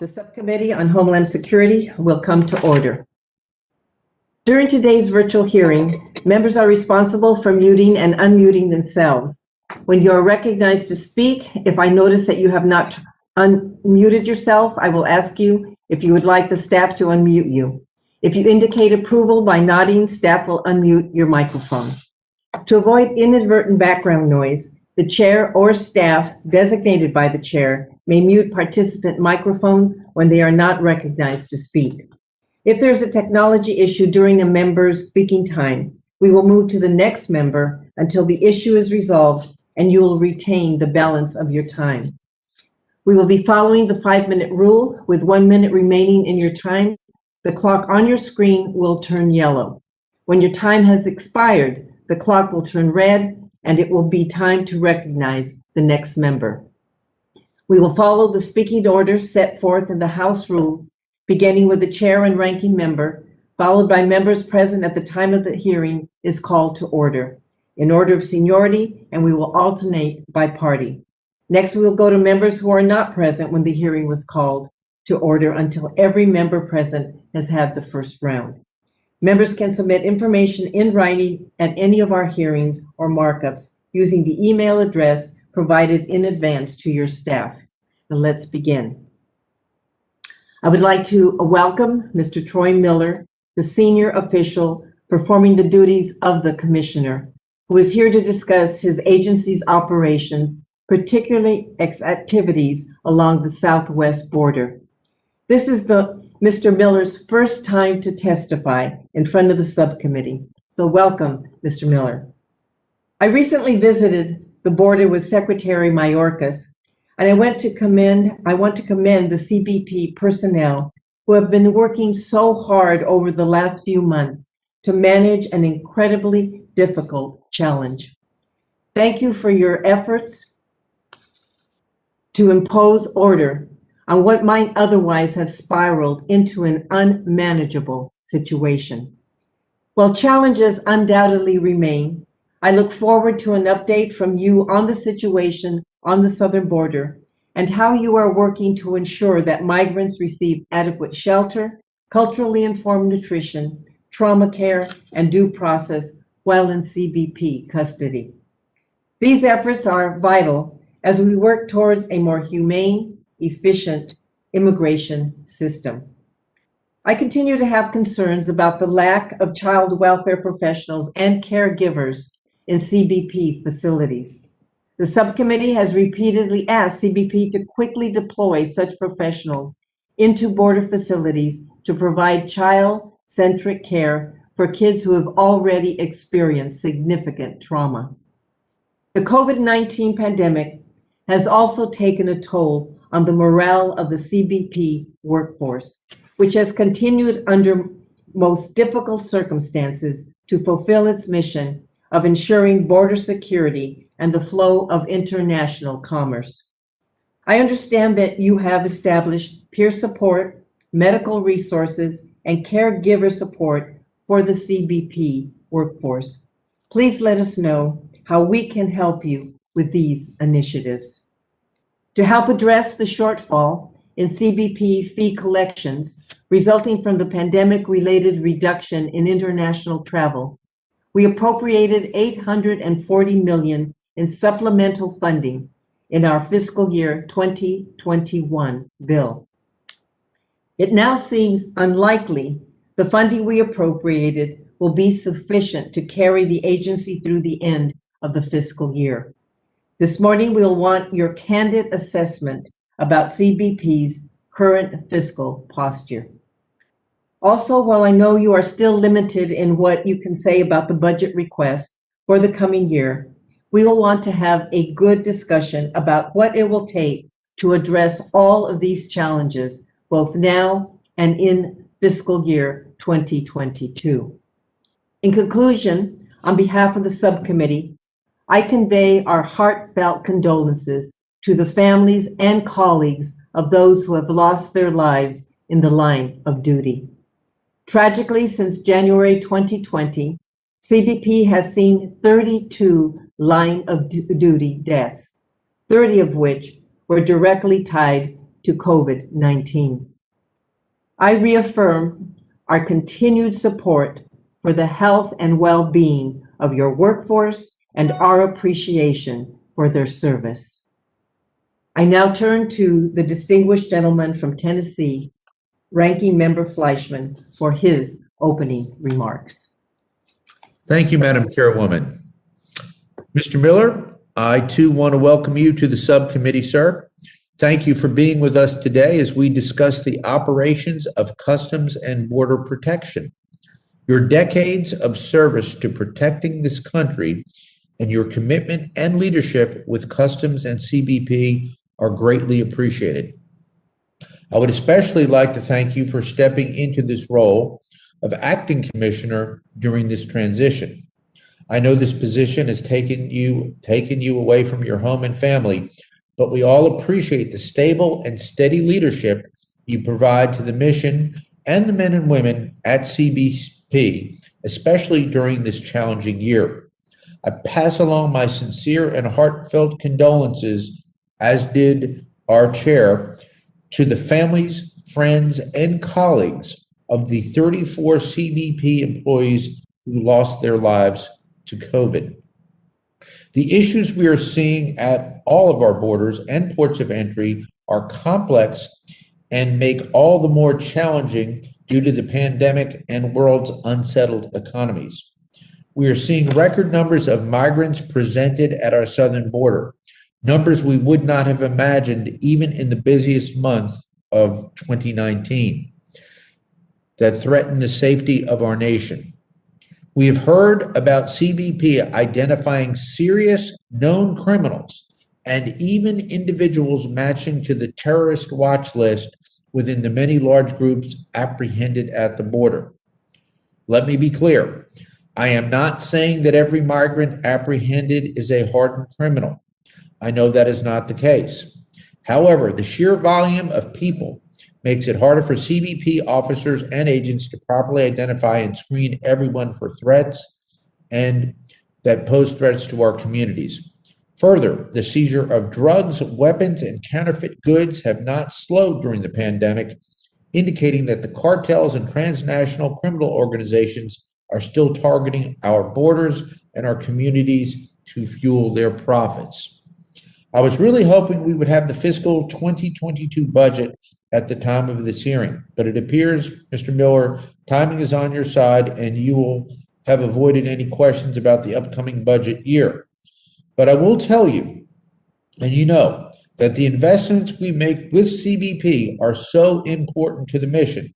The Subcommittee on Homeland Security will come to order. During today's virtual hearing, members are responsible for muting and unmuting themselves. When you are recognized to speak, if I notice that you have not unmuted yourself, I will ask you if you would like the staff to unmute you. If you indicate approval by nodding, staff will unmute your microphone. To avoid inadvertent background noise, the chair or staff designated by the chair may mute participant microphones when they are not recognized to speak. If there's a technology issue during a member's speaking time, we will move to the next member until the issue is resolved and you will retain the balance of your time. We will be following the 5-minute rule with 1 minute remaining in your time. The clock on your screen will turn yellow. When your time has expired, the clock will turn red and it will be time to recognize the next member. We will follow the speaking order set forth in the House rules, beginning with the chair and ranking member, followed by members present at the time of the hearing is called to order, in order of seniority, and we will alternate by party. Next, we will go to members who are not present when the hearing was called to order until every member present has had the first round. Members can submit information in writing at any of our hearings or markups using the email address provided in advance to your staff. Now let's begin. I would like to welcome Mr. Troy Miller, the senior official performing the duties of the commissioner, who is here to discuss his agency's operations, particularly activities along the southwest border. This is Mr. Miller's first time to testify in front of the subcommittee. So welcome, Mr. Miller. I recently visited the border with Secretary Mayorkas, and I want to commend the CBP personnel who have been working so hard over the last few months to manage an incredibly difficult challenge. Thank you for your efforts to impose order on what might otherwise have spiraled into an unmanageable situation. While challenges undoubtedly remain, I look forward to an update from you on the situation on the southern border and how you are working to ensure that migrants receive adequate shelter, culturally informed nutrition, trauma care, and due process while in CBP custody. These efforts are vital as we work towards a more humane, efficient immigration system. I continue to have concerns about the lack of child welfare professionals and caregivers in CBP facilities. The subcommittee has repeatedly asked CBP to quickly deploy such professionals into border facilities to provide child-centric care for kids who have already experienced significant trauma. The COVID-19 pandemic has also taken a toll on the morale of the CBP workforce, which has continued under most difficult circumstances to fulfill its mission of ensuring border security and the flow of international commerce. I understand that you have established peer support, medical resources, and caregiver support for the CBP workforce. Please let us know how we can help you with these initiatives. To help address the shortfall in CBP fee collections resulting from the pandemic-related reduction in international travel, we appropriated $840 million in supplemental funding in our fiscal year 2021 bill. It now seems unlikely the funding we appropriated will be sufficient to carry the agency through the end of the fiscal year. This morning, we'll want your candid assessment about CBP's current fiscal posture. Also, while I know you are still limited in what you can say about the budget request for the coming year, we will want to have a good discussion about what it will take to address all of these challenges, both now and in fiscal year 2022. In conclusion, on behalf of the subcommittee, I convey our heartfelt condolences to the families and colleagues of those who have lost their lives in the line of duty. Tragically, since January 2020, CBP has seen 32 line of duty deaths, 30 of which were directly tied to COVID-19. I reaffirm our continued support for the health and well-being of your workforce and our appreciation for their service. I now turn to the distinguished gentleman from Tennessee, Ranking Member Fleischman, for his opening remarks. Thank you, Madam Chairwoman. Mr. Miller, I too want to welcome you to the subcommittee, sir. Thank you for being with us today as we discuss the operations of Customs and Border Protection. Your decades of service to protecting this country and your commitment and leadership with Customs and CBP are greatly appreciated. I would especially like to thank you for stepping into this role of acting commissioner during this transition. I know this position has taken you away from your home and family, but we all appreciate the stable and steady leadership you provide to the mission and the men and women at CBP, especially during this challenging year. I pass along my sincere and heartfelt condolences, as did our chair, to the families, friends, and colleagues of the 34 CBP employees who lost their lives to COVID. The issues we are seeing at all of our borders and ports of entry are complex and make all the more challenging due to the pandemic and world's unsettled economies. We are seeing record numbers of migrants presented at our southern border, numbers we would not have imagined even in the busiest month of 2019, that threaten the safety of our nation. We have heard about CBP identifying serious known criminals and even individuals matching to the terrorist watch list within the many large groups apprehended at the border. Let me be clear. I am not saying that every migrant apprehended is a hardened criminal. I know that is not the case. However, the sheer volume of people makes it harder for CBP officers and agents to properly identify and screen everyone for threats and that pose threats to our communities. Further, the seizure of drugs, weapons, and counterfeit goods have not slowed during the pandemic, indicating that the cartels and transnational criminal organizations are still targeting our borders and our communities to fuel their profits. I was really hoping we would have the fiscal 2022 budget at the time of this hearing, but it appears, Mr. Miller, timing is on your side and you will have avoided any questions about the upcoming budget year. But I will tell you, and you know, that the investments we make with CBP are so important to the mission.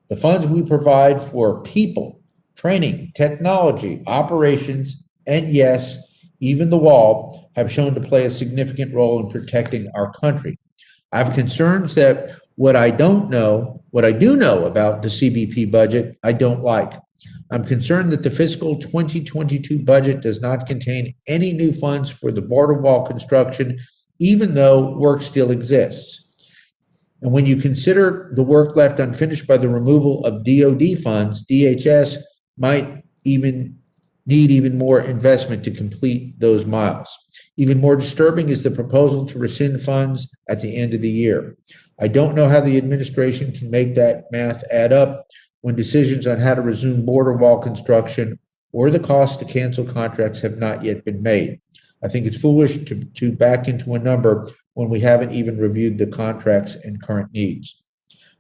The funds we provide for people, training, technology, operations, and yes, even the wall have shown to play a significant role in protecting our country. I have concerns that what I do know about the CBP budget, I don't like. I'm concerned that the fiscal 2022 budget does not contain any new funds for the border wall construction, even though work still exists. And when you consider the work left unfinished by the removal of DoD funds, DHS might need even more investment to complete those miles. Even more disturbing is the proposal to rescind funds at the end of the year. I don't know how the administration can make that math add up when decisions on how to resume border wall construction or the cost to cancel contracts have not yet been made. I think it's foolish to back into a number when we haven't even reviewed the contracts and current needs.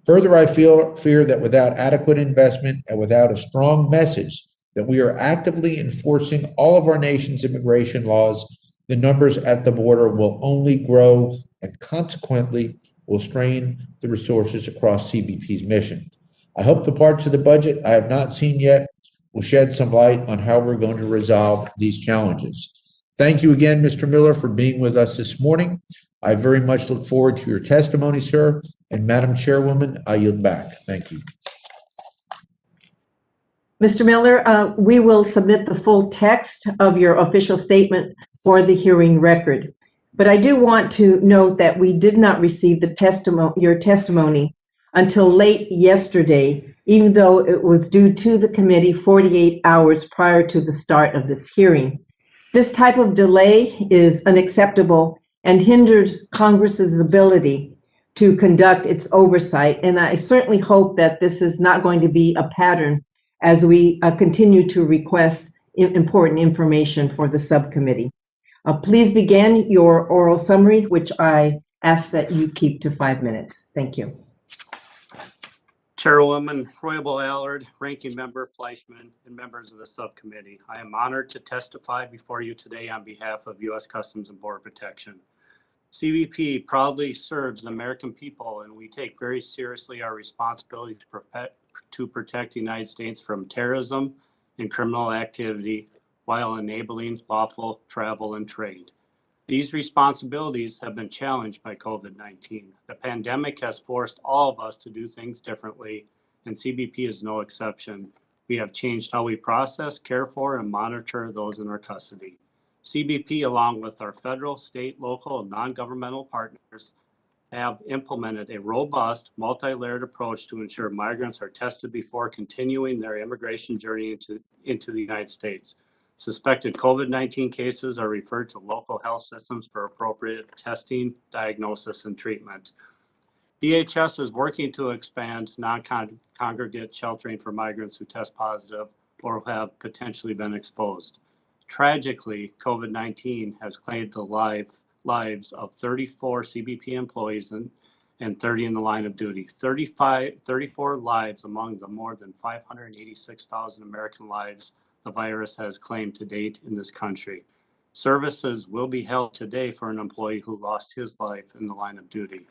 Further, I fear that without adequate investment and without a strong message that we are actively enforcing all of our nation's immigration laws, the numbers at the border will only grow and consequently will strain the resources across CBP's mission. I hope the parts of the budget I have not seen yet will shed some light on how we're going to resolve these challenges. Thank you again, Mr. Miller, for being with us this morning. I very much look forward to your testimony, sir. And Madam Chairwoman, I yield back. Thank you. Mr. Miller, we will submit the full text of your official statement for the hearing record. But I do want to note that we did not receive your testimony until late yesterday, even though it was due to the committee 48 hours prior to the start of this hearing. This type of delay is unacceptable and hinders Congress's ability to conduct its oversight. And I certainly hope that this is not going to be a pattern as we continue to request important information for the subcommittee. Please begin your oral summary, which I ask that you keep to 5 minutes. Thank you. Chairwoman Royable Allard, Ranking Member Fleischman, and members of the subcommittee, I am honored to testify before you today on behalf of U.S. Customs and Border Protection. CBP proudly serves the American people, and we take very seriously our responsibility to protect the United States from terrorism and criminal activity while enabling lawful travel and trade. These responsibilities have been challenged by COVID-19. The pandemic has forced all of us to do things differently, and CBP is no exception. We have changed how we process, care for, and monitor those in our custody. CBP, along with our federal, state, local, and non-governmental partners, have implemented a robust, multi-layered approach to ensure migrants are tested before continuing their immigration journey into the United States. Suspected COVID-19 cases are referred to local health systems for appropriate testing, diagnosis, and treatment. DHS is working to expand non-congregate sheltering for migrants who test positive or have potentially been exposed. Tragically, COVID-19 has claimed the lives of 34 CBP employees and 30 in the line of duty. 34 lives among the more than 586,000 American lives the virus has claimed to date in this country. Services will be held today for an employee who lost his life in the line of duty.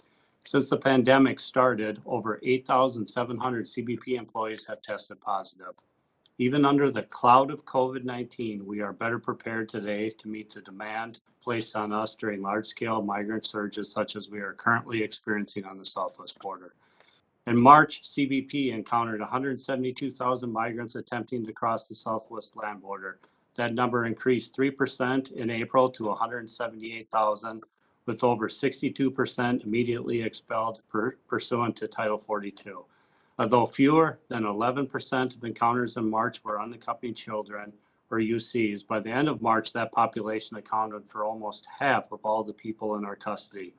Since the pandemic started, over 8,700 CBP employees have tested positive. Even under the cloud of COVID-19, we are better prepared today to meet the demand placed on us during large-scale migrant surges such as we are currently experiencing on the southwest border. In March, CBP encountered 172,000 migrants attempting to cross the southwest land border. That number increased 3% in April to 178,000, with over 62% immediately expelled pursuant to Title 42. Although fewer than 11% of encounters in March were unaccompanied children, or UCs, by the end of March, that population accounted for almost half of all the people in our custody.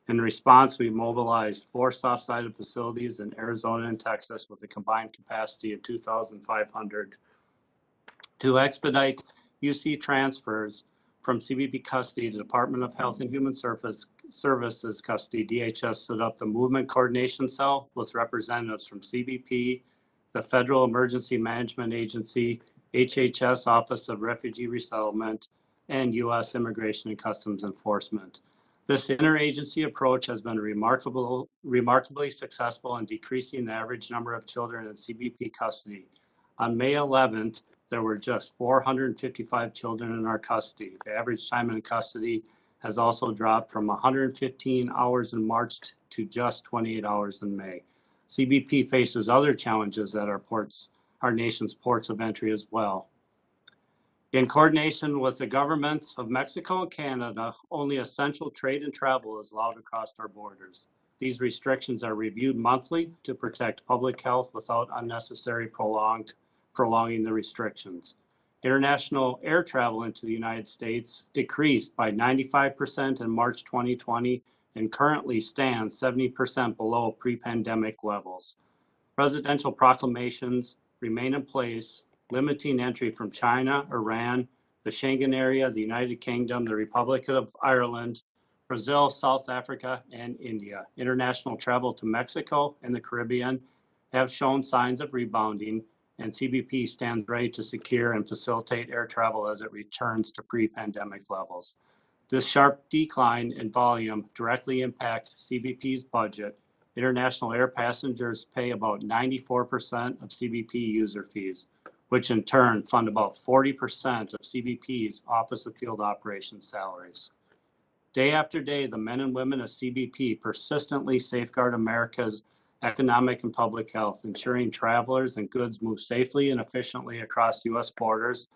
In response, we mobilized 4 soft-sided facilities in Arizona and Texas with a combined capacity of 2,500 to expedite UC transfers from CBP custody to Department of Health and Human Services custody. DHS stood up the Movement Coordination Cell with representatives from CBP, the Federal Emergency Management Agency, HHS Office of Refugee Resettlement, and U.S. Immigration and Customs Enforcement. This interagency approach has been remarkably successful in decreasing the average number of children in CBP custody. On May 11th, there were just 455 children in our custody. The average time in custody has also dropped from 115 hours in March to just 28 hours in May. CBP faces other challenges at our nation's ports of entry as well. In coordination with the governments of Mexico and Canada, only essential trade and travel is allowed across our borders. These restrictions are reviewed monthly to protect public health without unnecessary prolonging the restrictions. International air travel into the United States decreased by 95% in March 2020 and currently stands 70% below pre-pandemic levels. Presidential proclamations remain in place, limiting entry from China, Iran, the Schengen area, the United Kingdom, the Republic of Ireland, Brazil, South Africa, and India. International travel to Mexico and the Caribbean have shown signs of rebounding, and CBP stands ready to secure and facilitate air travel as it returns to pre-pandemic levels. This sharp decline in volume directly impacts CBP's budget. International air passengers pay about 94% of CBP user fees, which in turn fund about 40% of CBP's Office of Field Operations salaries. Day after day, the men and women of CBP persistently safeguard America's economic and public health, ensuring travelers and goods move safely and efficiently across U.S. borders,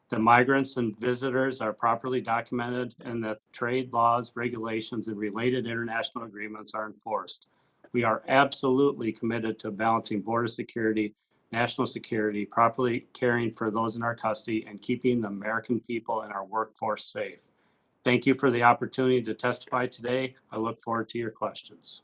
that migrants and visitors are properly documented, and that trade laws, regulations, and related international agreements are enforced. We are absolutely committed to balancing border security, national security, properly caring for those in our custody, and keeping the American people and our workforce safe. Thank you for the opportunity to testify today. I look forward to your questions.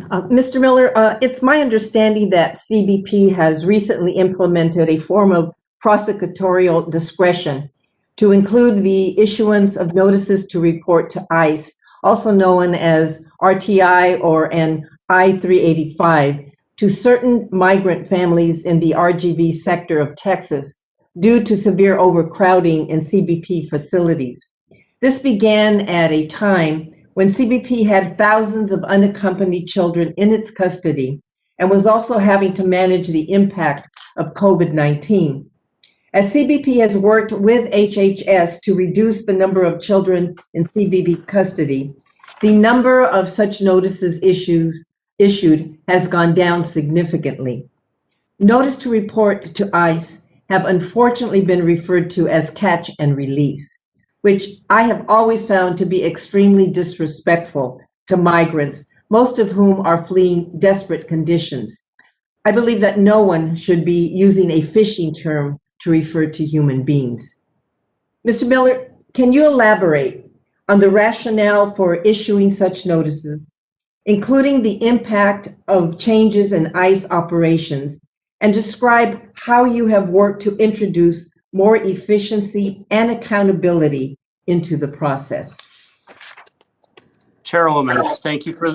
Mr. Miller, it's my understanding that CBP has recently implemented a form of prosecutorial discretion to include the issuance of notices to report to ICE, also known as RTI or an I-385, to certain migrant families in the RGV sector of Texas due to severe overcrowding in CBP facilities. This began at a time when CBP had thousands of unaccompanied children in its custody and was also having to manage the impact of COVID-19. As CBP has worked with HHS to reduce the number of children in CBP custody, the number of such notices issued has gone down significantly. Notice to report to ICE have unfortunately been referred to as catch and release, which I have always found to be extremely disrespectful to migrants, most of whom are fleeing desperate conditions. I believe that no one should be using a fishing term to refer to human beings. Mr. Miller, can you elaborate on the rationale for issuing such notices, including the impact of changes in ICE operations, and describe how you have worked to introduce more efficiency and accountability into the process? Chairwoman, thank you for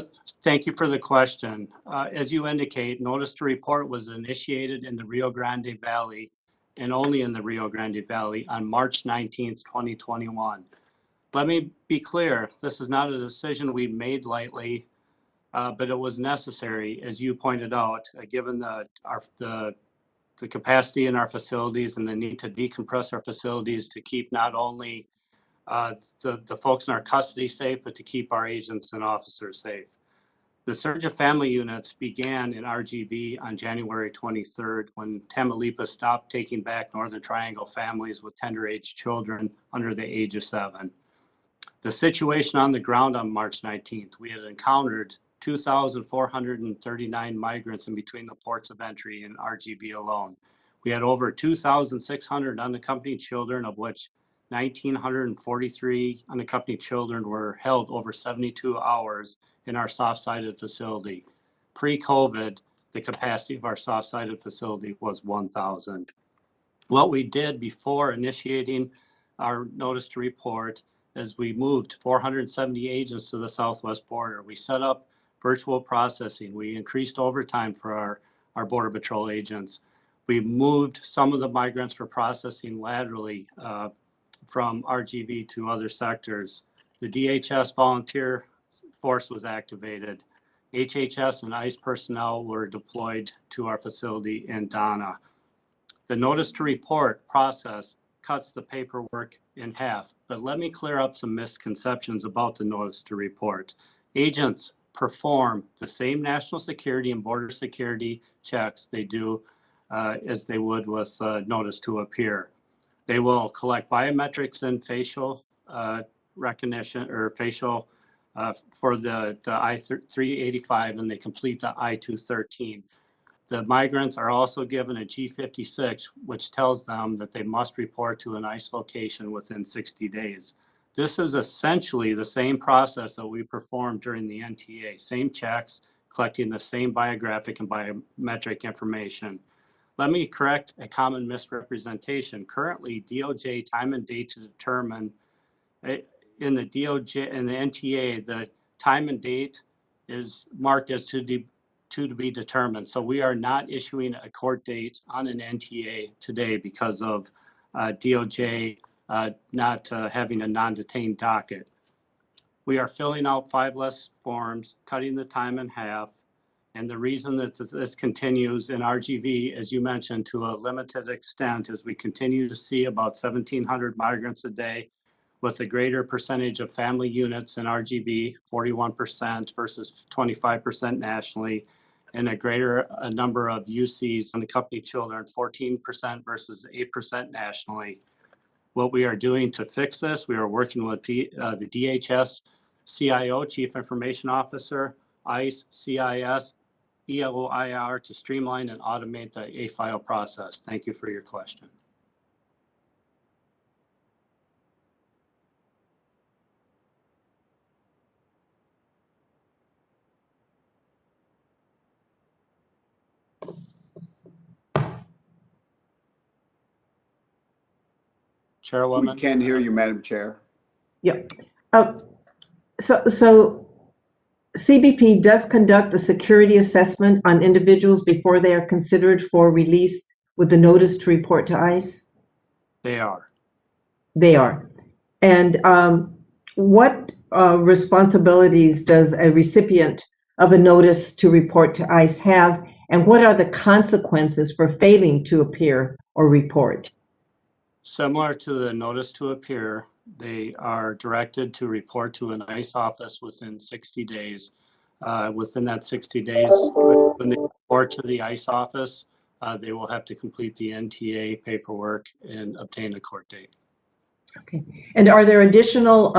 the question. As you indicate, notice to report was initiated in the Rio Grande Valley and only in the Rio Grande Valley on March 19th, 2021. Let me be clear, this is not a decision we made lightly, but it was necessary, as you pointed out, given the capacity in our facilities and the need to decompress our facilities to keep not only the folks in our custody safe, but to keep our agents and officers safe. The surge of family units began in RGV on January 23rd when Tamaulipas stopped taking back Northern Triangle families with tender age children under the age of 7. The situation on the ground on March 19th, we had encountered 2,439 migrants in between the ports of entry in RGV alone. We had over 2,600 unaccompanied children, of which 1,943 unaccompanied children were held over 72 hours in our soft-sided facility. Pre-COVID, the capacity of our soft-sided facility was 1,000. What we did before initiating our notice to report is we moved 470 agents to the southwest border. We set up virtual processing. We increased overtime for our Border Patrol agents. We moved some of the migrants for processing laterally from RGV to other sectors. The DHS volunteer force was activated. HHS and ICE personnel were deployed to our facility in Donna. The notice to report process cuts the paperwork in half, but let me clear up some misconceptions about the notice to report. Agents perform the same national security and border security checks they do as they would with notice to appear. They will collect biometrics and facial recognition or facial for the I-385, and they complete the I-213. The migrants are also given a G56, which tells them that they must report to an ICE location within 60 days. This is essentially the same process that we performed during the NTA, same checks, collecting the same biographic and biometric information. Let me correct a common misrepresentation. Currently, DOJ time and date to determine in the DOJ and the NTA, the time and date is marked as to be determined. So we are not issuing a court date on an NTA today because of DOJ not having a non-detained docket. We are filling out 5 less forms, cutting the time in half. And the reason that this continues in RGV, as you mentioned, to a limited extent, is we continue to see about 1,700 migrants a day with a greater percentage of family units in RGV, 41% versus 25% nationally, and a greater number of UCs, unaccompanied children, 14% versus 8% nationally. What we are doing to fix this, we are working with the DHS CIO, Chief Information Officer, ICE, CIS, ELOIR to streamline and automate the A-file process. Thank you for your question. Chairwoman. We can hear you, Madam Chair. Yeah. So CBP does conduct a security assessment on individuals before they are considered for release with the notice to report to ICE? They are. They are. And what responsibilities does a recipient of a notice to report to ICE have, and what are the consequences for failing to appear or report? Similar to the notice to appear, they are directed to report to an ICE office within 60 days. Within that 60 days, when they report to the ICE office, they will have to complete the NTA paperwork and obtain a court date. Okay. And are there additional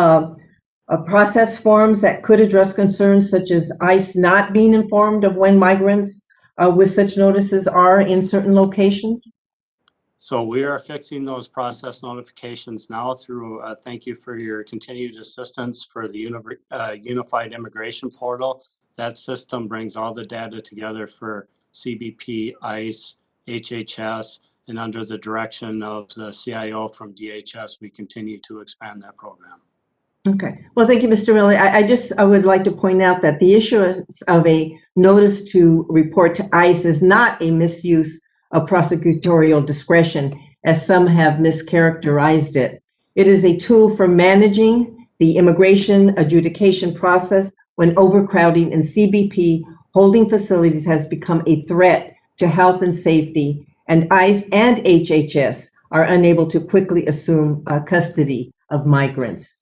process forms that could address concerns such as ICE not being informed of when migrants with such notices are in certain locations? So we are fixing those process notifications now through, thank you for your continued assistance for the Unified Immigration Portal. That system brings all the data together for CBP, ICE, HHS, and under the direction of the CIO from DHS, we continue to expand that program. Okay. Well, thank you, Mr. Miller. I would like to point out that the issuance of a notice to report to ICE is not a misuse of prosecutorial discretion, as some have mischaracterized it. It is a tool for managing the immigration adjudication process when overcrowding in CBP holding facilities has become a threat to health and safety, and ICE and HHS are unable to quickly assume custody of migrants.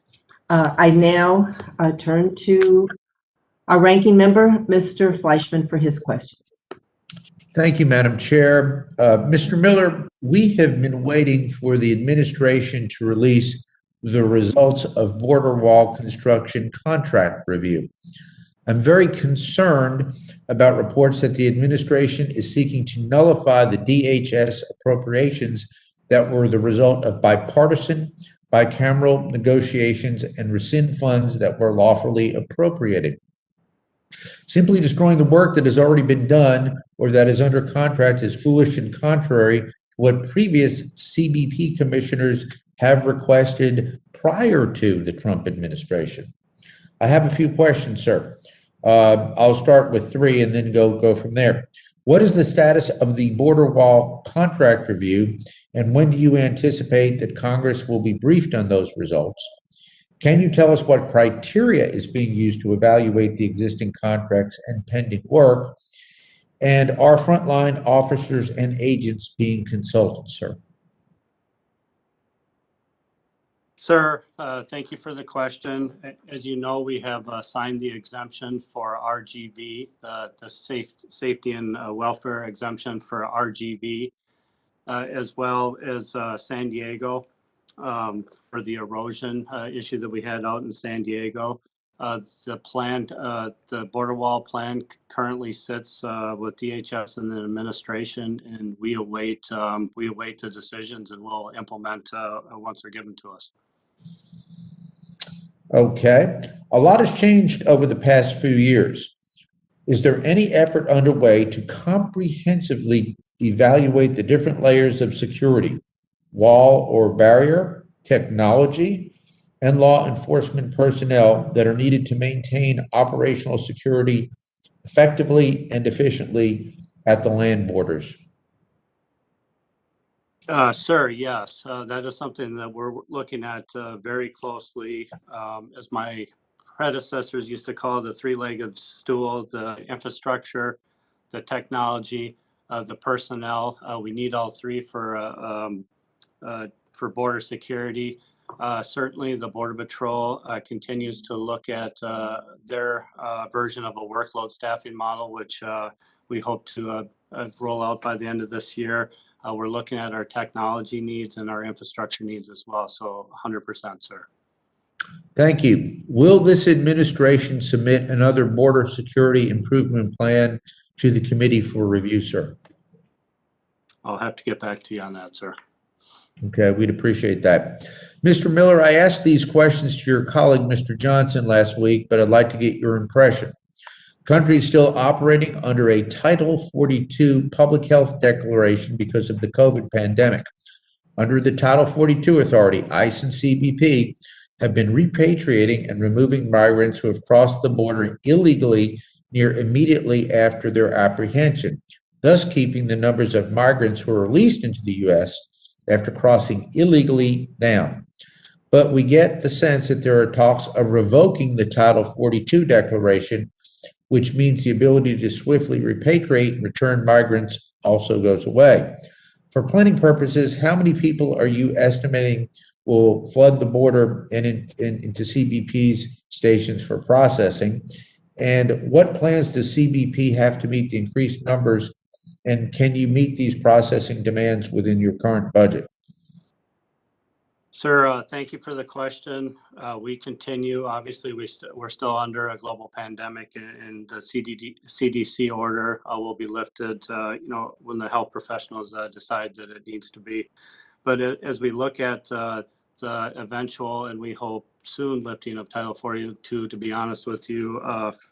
I now turn to our ranking member, Mr. Fleischman, for his questions. Thank you, Madam Chair. Mr. Miller, we have been waiting for the administration to release the results of border wall construction contract review. I'm very concerned about reports that the administration is seeking to nullify the DHS appropriations that were the result of bipartisan, bicameral negotiations and rescind funds that were lawfully appropriated. Simply destroying the work that has already been done or that is under contract is foolish and contrary to what previous CBP commissioners have requested prior to the Trump administration. I have a few questions, sir. I'll start with three and then go from there. What is the status of the border wall contract review, and when do you anticipate that Congress will be briefed on those results? Can you tell us what criteria is being used to evaluate the existing contracts and pending work? And are frontline officers and agents being consulted, sir? Sir, thank you for the question. As you know, we have signed the exemption for RGV, the safety and welfare exemption for RGV, as well as San Diego for the erosion issue that we had out in San Diego. The border wall plan currently sits with DHS and the administration, and we await the decisions, and we'll implement once they're given to us. Okay. A lot has changed over the past few years. Is there any effort underway to comprehensively evaluate the different layers of security, wall or barrier, technology, and law enforcement personnel that are needed to maintain operational security effectively and efficiently at the land borders? Sir, yes, that is something that we're looking at very closely. As my predecessors used to call the three-legged stool, the infrastructure, the technology, the personnel. We need all three for border security. Certainly, the Border Patrol continues to look at their version of a workload staffing model, which we hope to roll out by the end of this year. We're looking at our technology needs and our infrastructure needs as well. So 100%, sir. Thank you. Will this administration submit another border security improvement plan to the committee for review, sir? I'll have to get back to you on that, sir. Okay, we'd appreciate that. Mr. Miller, I asked these questions to your colleague, Mr. Johnson, last week, but I'd like to get your impression. The country is still operating under a Title 42 public health declaration because of the COVID pandemic. Under the Title 42 authority, ICE and CBP have been repatriating and removing migrants who have crossed the border illegally near immediately after their apprehension, thus keeping the numbers of migrants who are released into the U.S. after crossing illegally down. But we get the sense that there are talks of revoking the Title 42 declaration, which means the ability to swiftly repatriate and return migrants also goes away. For planning purposes, how many people are you estimating will flood the border and into CBP's stations for processing? And what plans does CBP have to meet the increased numbers? And can you meet these processing demands within your current budget? Sir, thank you for the question. We continue, obviously, we're still under a global pandemic, and the CDC order will be lifted, when the health professionals decide that it needs to be. But as we look at the eventual, and we hope soon, lifting of Title 42, to be honest with you,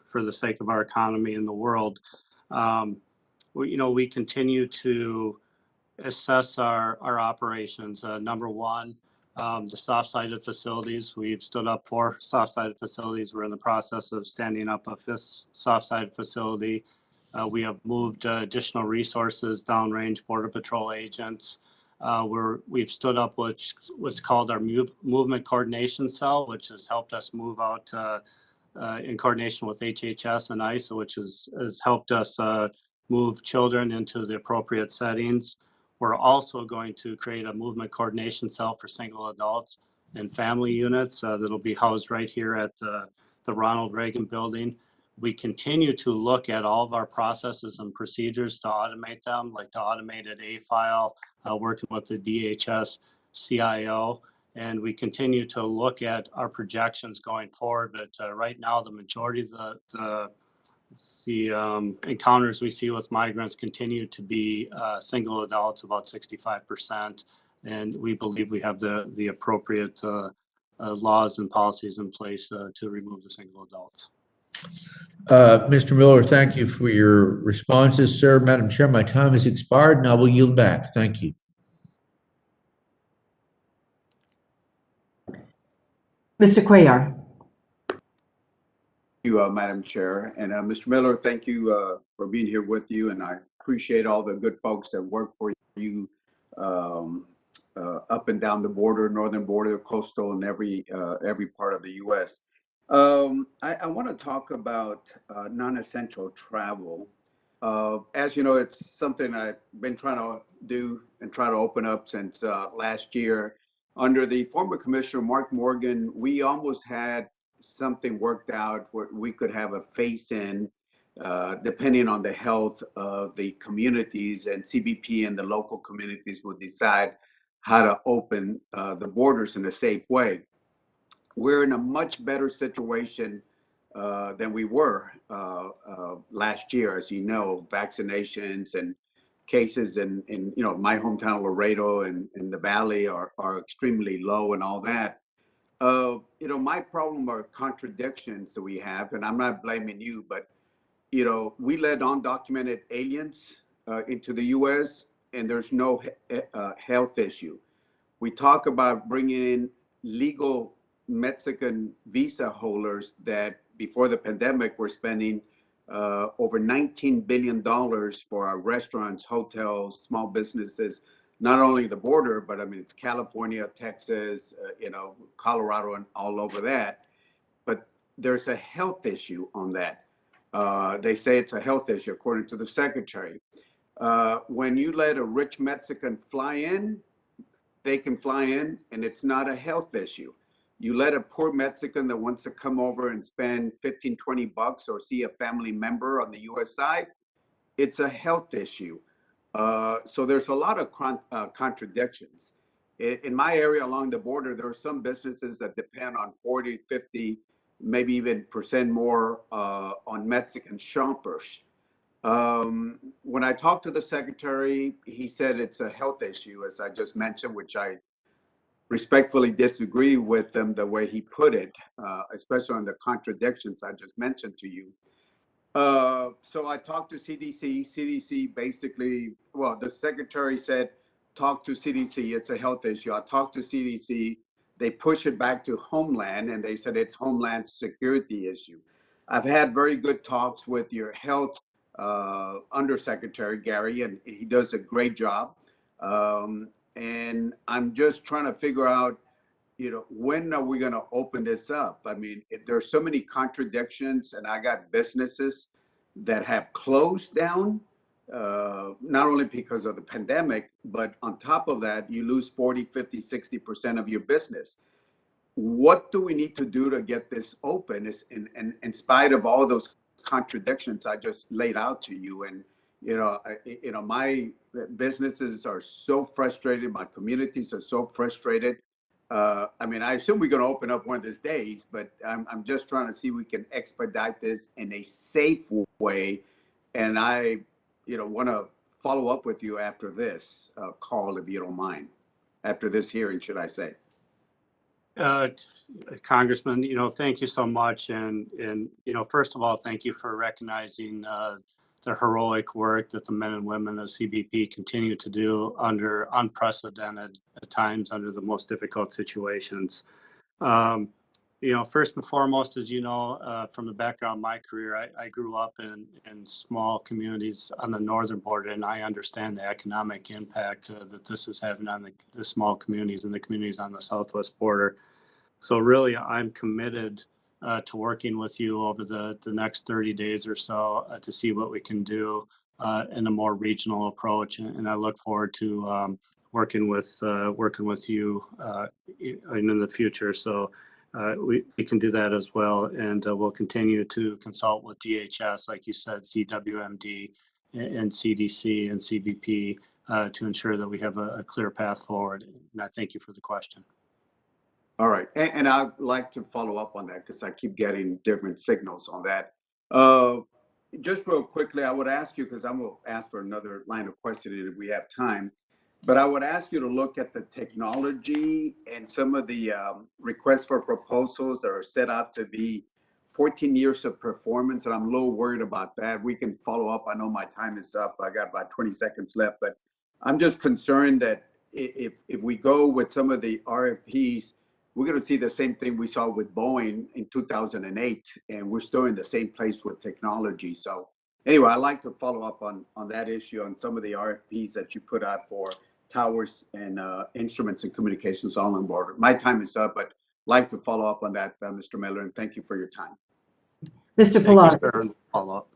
for the sake of our economy and the world, we continue to assess our operations. Number one, the soft-sided facilities. We've stood up 4 soft-sided facilities. We're in the process of standing up a 5th soft-sided facility. We have moved additional resources downrange, Border Patrol agents. We've stood up what's called our movement coordination cell, which has helped us move out in coordination with HHS and ICE, which has helped us move children into the appropriate settings. We're also going to create a movement coordination cell for single adults and family units that'll be housed right here at the Ronald Reagan building. We continue to look at all of our processes and procedures to automate them, like the automated A-file, working with the DHS CIO. And we continue to look at our projections going forward. But right now, the majority of the encounters we see with migrants continue to be single adults, about 65%, and we believe we have the appropriate laws and policies in place to remove the single adults. Mr. Miller, thank you for your responses, sir. Madam Chair, my time has expired, and I will yield back. Thank you. Mr. Cuellar. Thank you, Madam Chair. And Mr. Miller, thank you for being here with you. And I appreciate all the good folks that work for you up and down the border, northern border, coastal, and every part of the U.S. I want to talk about non-essential travel. As you know, it's something I've been trying to do and try to open up since last year. Under the former Commissioner, Mark Morgan, we almost had something worked out where we could have a face-in depending on the health of the communities, and CBP and the local communities would decide how to open the borders in a safe way. We're in a much better situation than we were last year. As you know, vaccinations and cases in my hometown Laredo and in the Valley are extremely low and all that. My problem are contradictions that we have, and I'm not blaming you, but we let undocumented aliens into the U.S. and there's no health issue. We talk about bringing in legal Mexican visa holders that before the pandemic were spending over $19 billion for our restaurants, hotels, small businesses, not only the border, but I mean, it's California, Texas, Colorado, and all over that. But there's a health issue on that. They say it's a health issue, according to the secretary. When you let a rich Mexican fly in, they can fly in, and it's not a health issue. You let a poor Mexican that wants to come over and spend 15, 20 bucks or see a family member on the U.S. side, it's a health issue. So there's a lot of contradictions. In my area along the border, there are some businesses that depend on 40, 50, maybe even % more on Mexican shoppers. When I talked to the secretary, he said it's a health issue, as I just mentioned, which I respectfully disagree with him the way he put it, especially on the contradictions I just mentioned to you. So I talked to CDC. CDC basically, well, the secretary said, talk to CDC. It's a health issue. I talked to CDC. They push it back to Homeland, and they said it's Homeland security issue. I've had very good talks with your health undersecretary, Gary, and he does a great job. And I'm just trying to figure out, when are we going to open this up? I mean, there's so many contradictions, and I got businesses that have closed down, not only because of the pandemic, but on top of that, you lose 40, 50, 60% of your business. What do we need to do to get this open in spite of all those contradictions I just laid out to you? And, my businesses are so frustrated. My communities are so frustrated. I mean, I assume we're going to open up one of these days, but I'm just trying to see if we can expedite this in a safe way. And I, want to follow up with you after this call, if you don't mind, after this hearing, should I say. Congressman, thank you so much. And, first of all, thank you for recognizing the heroic work that the men and women of CBP continue to do under unprecedented times, under the most difficult situations. First and foremost, as you know, from the background of my career, I grew up in small communities on the northern border, and I understand the economic impact that this is having on the small communities and the communities on the southwest border. So really, I'm committed to working with you over the next 30 days or so to see what we can do in a more regional approach. And I look forward to working with you in the future. So we can do that as well. And we'll continue to consult with DHS, like you said, CWMD and CDC and CBP to ensure that we have a clear path forward. And I thank you for the question. All right. And I'd like to follow up on that because I keep getting different signals on that. Just real quickly, I would ask you, because I'm going to ask for another line of questioning if we have time, but I would ask you to look at the technology and some of the requests for proposals that are set out to be 14 years of performance. And I'm a little worried about that. We can follow up. I know my time is up. I got about 20 seconds left, but I'm just concerned that if we go with some of the RFPs, we're going to see the same thing we saw with Boeing in 2008, and we're still in the same place with technology. So anyway, I'd like to follow up on that issue on some of the RFPs that you put out for towers and instruments and communications all on board. My time is up, but I'd like to follow up on that, Mr. Miller, and thank you for your time. Mr. Pilar. Follow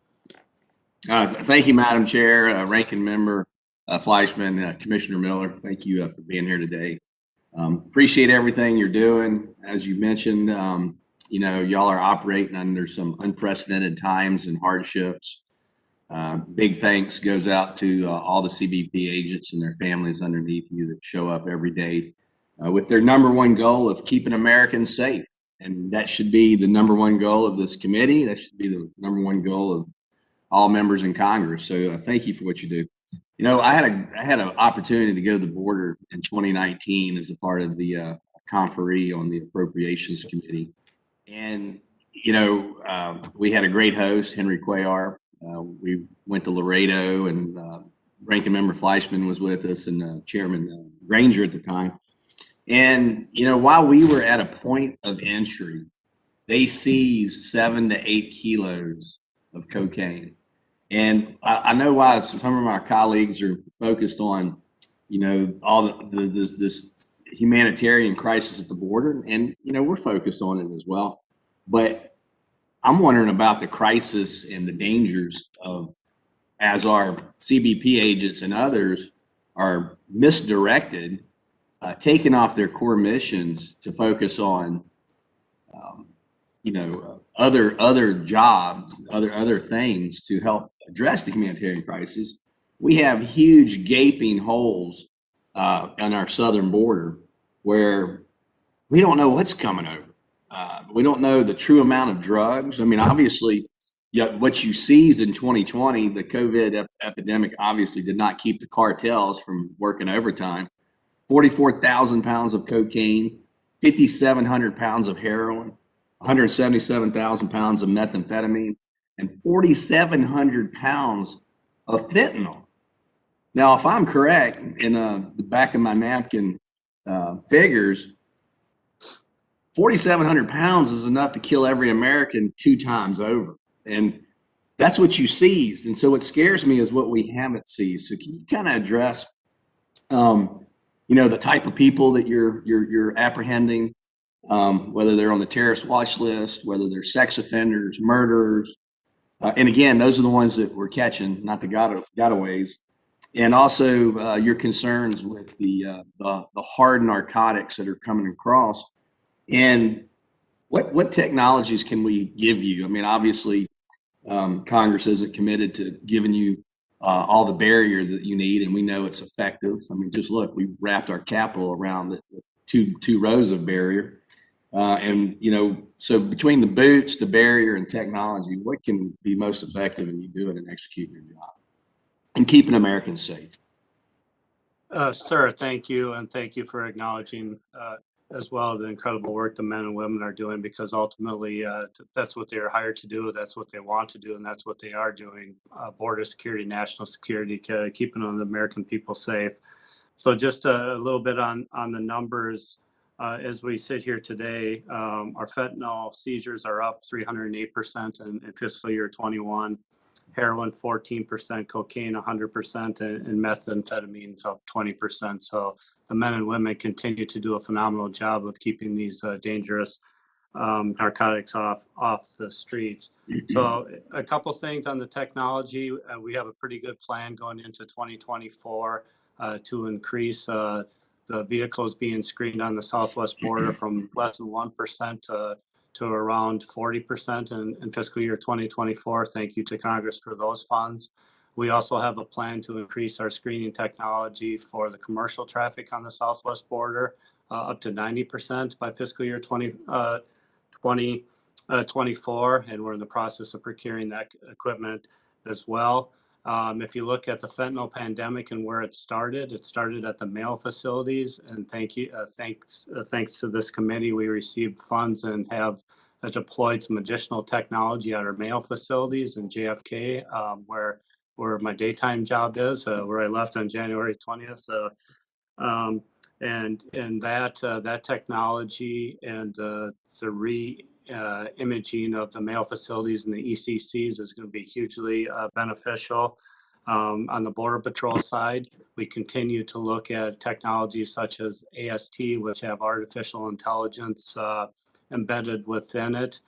up. Thank you, Madam Chair, Ranking Member Fleischman, Commissioner Miller. Thank you for being here today. Appreciate everything you're doing. As you mentioned, y'all are operating under some unprecedented times and hardships. Big thanks goes out to all the CBP agents and their families underneath you that show up every day with their number one goal of keeping Americans safe. And that should be the number one goal of this committee. That should be the number one goal of all members in Congress. So thank you for what you do. I had an opportunity to go to the border in 2019 as a part of the conferee on the Appropriations Committee. And, we had a great host, Henry Cuellar. We went to Laredo, and Ranking Member Fleischman was with us, and Chairman Granger at the time. And, while we were at a point of entry, they seized 7 to 8 kilos of cocaine. And I know why some of our colleagues are focused on, all this humanitarian crisis at the border, and we're focused on it as well. But I'm wondering about the crisis and the dangers of, as our CBP agents and others are misdirected, taking off their core missions to focus on, other jobs, other things to help address the humanitarian crisis. We have huge gaping holes on our southern border where we don't know what's coming over. We don't know the true amount of drugs. I mean, obviously, what you seized in 2020, the COVID epidemic obviously did not keep the cartels from working overtime. 44,000 pounds of cocaine, 5,700 pounds of heroin, 177,000 pounds of methamphetamine, and 4,700 pounds of fentanyl. Now, if I'm correct, in the back of my napkin figures, 4,700 pounds is enough to kill every American 2 times over. And that's what you seize. And so what scares me is what we haven't seized. So can you kind of address, the type of people that you're apprehending, whether they're on the terrorist watch list, whether they're sex offenders, murderers. And again, those are the ones that we're catching, not the gotaways. And also your concerns with the hard narcotics that are coming across. And what technologies can we give you? I mean, obviously, Congress isn't committed to giving you all the barrier that you need, and we know it's effective. I mean, just look, we wrapped our capital around it with two rows of barrier. So between the boots, the barrier, and technology, what can be most effective in you doing and executing your job and keeping Americans safe? Sir, thank you. And thank you for acknowledging as well the incredible work the men and women are doing, because ultimately that's what they're hired to do. That's what they want to do. And that's what they are doing. Border security, national security, keeping the American people safe. So just a little bit on the numbers. As we sit here today, our fentanyl seizures are up 308% in fiscal year 21. Heroin 14%, cocaine 100%, and methamphetamines up 20%. So the men and women continue to do a phenomenal job of keeping these dangerous narcotics off the streets. So a couple things on the technology. We have a pretty good plan going into 2024 to increase the vehicles being screened on the southwest border from less than 1% to around 40% in fiscal year 2024. Thank you to Congress for those funds. We also have a plan to increase our screening technology for the commercial traffic on the southwest border up to 90% by fiscal year 2024, and we're in the process of procuring that equipment as well. If you look at the fentanyl pandemic and where it started at the mail facilities. And thanks to this committee, we received funds and have deployed some additional technology at our mail facilities in JFK, where my daytime job is, where I left on January 20th. And that technology and the imaging of the mail facilities and the ECCs is going to be hugely beneficial. On the Border Patrol side, we continue to look at technologies such as AST, which have artificial intelligence embedded within it.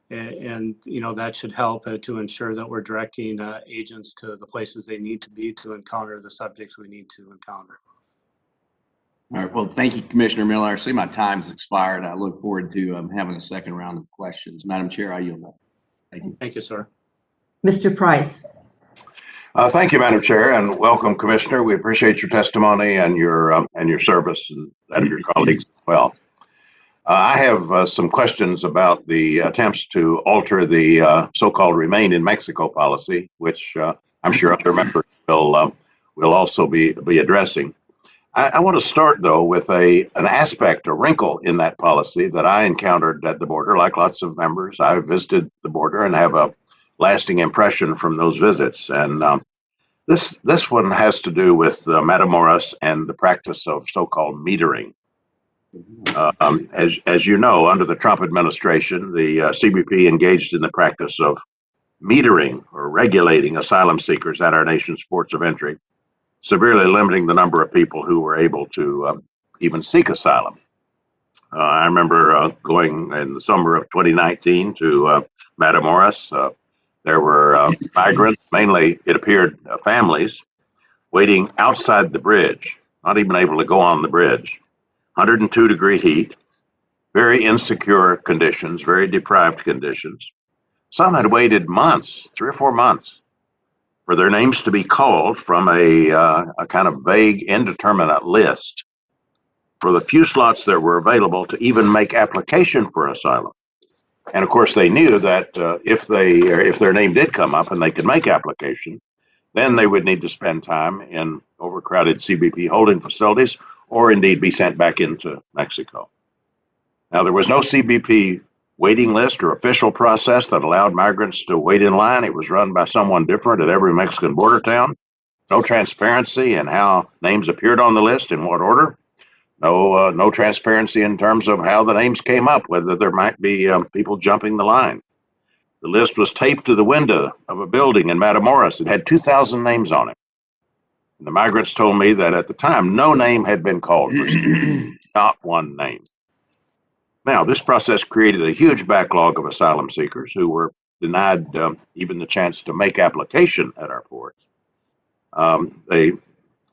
And that should help to ensure that we're directing agents to the places they need to be to encounter the subjects we need to encounter. All right. Well, thank you, Commissioner Miller. I see my time's expired. I look forward to having a second round of questions. Madam Chair, I yield back. Thank you. Thank you, sir. Mr. Price. Thank you, Madam Chair, and welcome, Commissioner. We appreciate your testimony and your service, and that of your colleagues as well. I have some questions about the attempts to alter the so-called Remain in Mexico policy, which I'm sure other members will also be addressing. I want to start, though, with an aspect, a wrinkle in that policy that I encountered at the border. Like lots of members, I visited the border and have a lasting impression from those visits. And this one has to do with Matamoros and the practice of so-called metering. As you know, under the Trump administration, the CBP engaged in the practice of metering or regulating asylum seekers at our nation's ports of entry, severely limiting the number of people who were able to even seek asylum. I remember going in the summer of 2019 to Matamoros. There were migrants, mainly it appeared families, waiting outside the bridge, not even able to go on the bridge. 102-degree heat, very insecure conditions, very deprived conditions. Some had waited months, 3 or 4 months, for their names to be called from a kind of vague, indeterminate list for the few slots that were available to even make application for asylum. And of course, they knew that if their name did come up and they could make application, then they would need to spend time in overcrowded CBP holding facilities or indeed be sent back into Mexico. Now, there was no CBP waiting list or official process that allowed migrants to wait in line. It was run by someone different at every Mexican border town. No transparency in how names appeared on the list, in what order. No transparency in terms of how the names came up, whether there might be people jumping the line. The list was taped to the window of a building in Matamoros. It had 2,000 names on it. And the migrants told me that at the time, no name had been called for not one name. Now, this process created a huge backlog of asylum seekers who were denied even the chance to make application at our ports. They,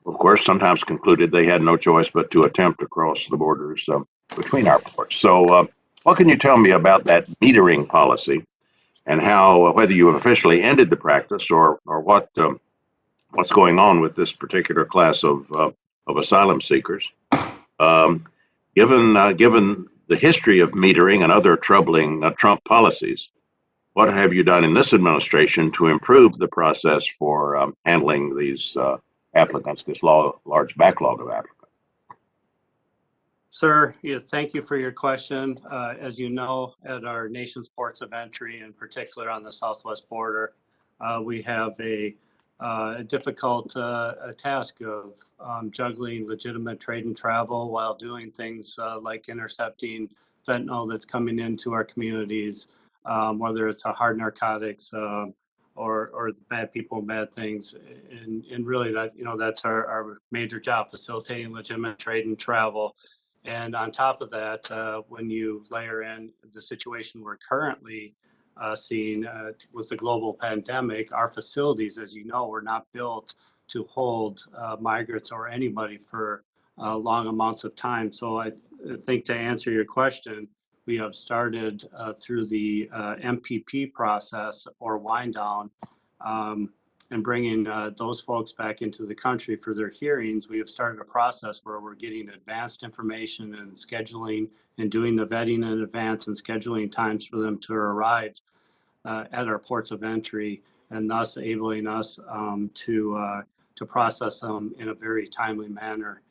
of course, sometimes concluded they had no choice but to attempt to cross the borders between our ports. So what can you tell me about that metering policy and how, whether you have officially ended the practice or what's going on with this particular class of asylum seekers? Given the history of metering and other troubling Trump policies, what have you done in this administration to improve the process for handling these applicants, this large backlog of applicants? Sir, thank you for your question. As you know, at our nation's ports of entry, in particular on the southwest border, we have a difficult task of juggling legitimate trade and travel while doing things like intercepting fentanyl that's coming into our communities, whether it's a hard narcotics or the bad people, bad things. And really that, that's our major job, facilitating legitimate trade and travel. And on top of that, when you layer in the situation we're currently seeing with the global pandemic, our facilities, as you know, were not built to hold migrants or anybody for long amounts of time. So I think to answer your question, we have started through the MPP process or wind down and bringing those folks back into the country for their hearings. We have started a process where we're getting advanced information and scheduling and doing the vetting in advance and scheduling times for them to arrive at our ports of entry, and thus enabling us to process them in a very timely manner.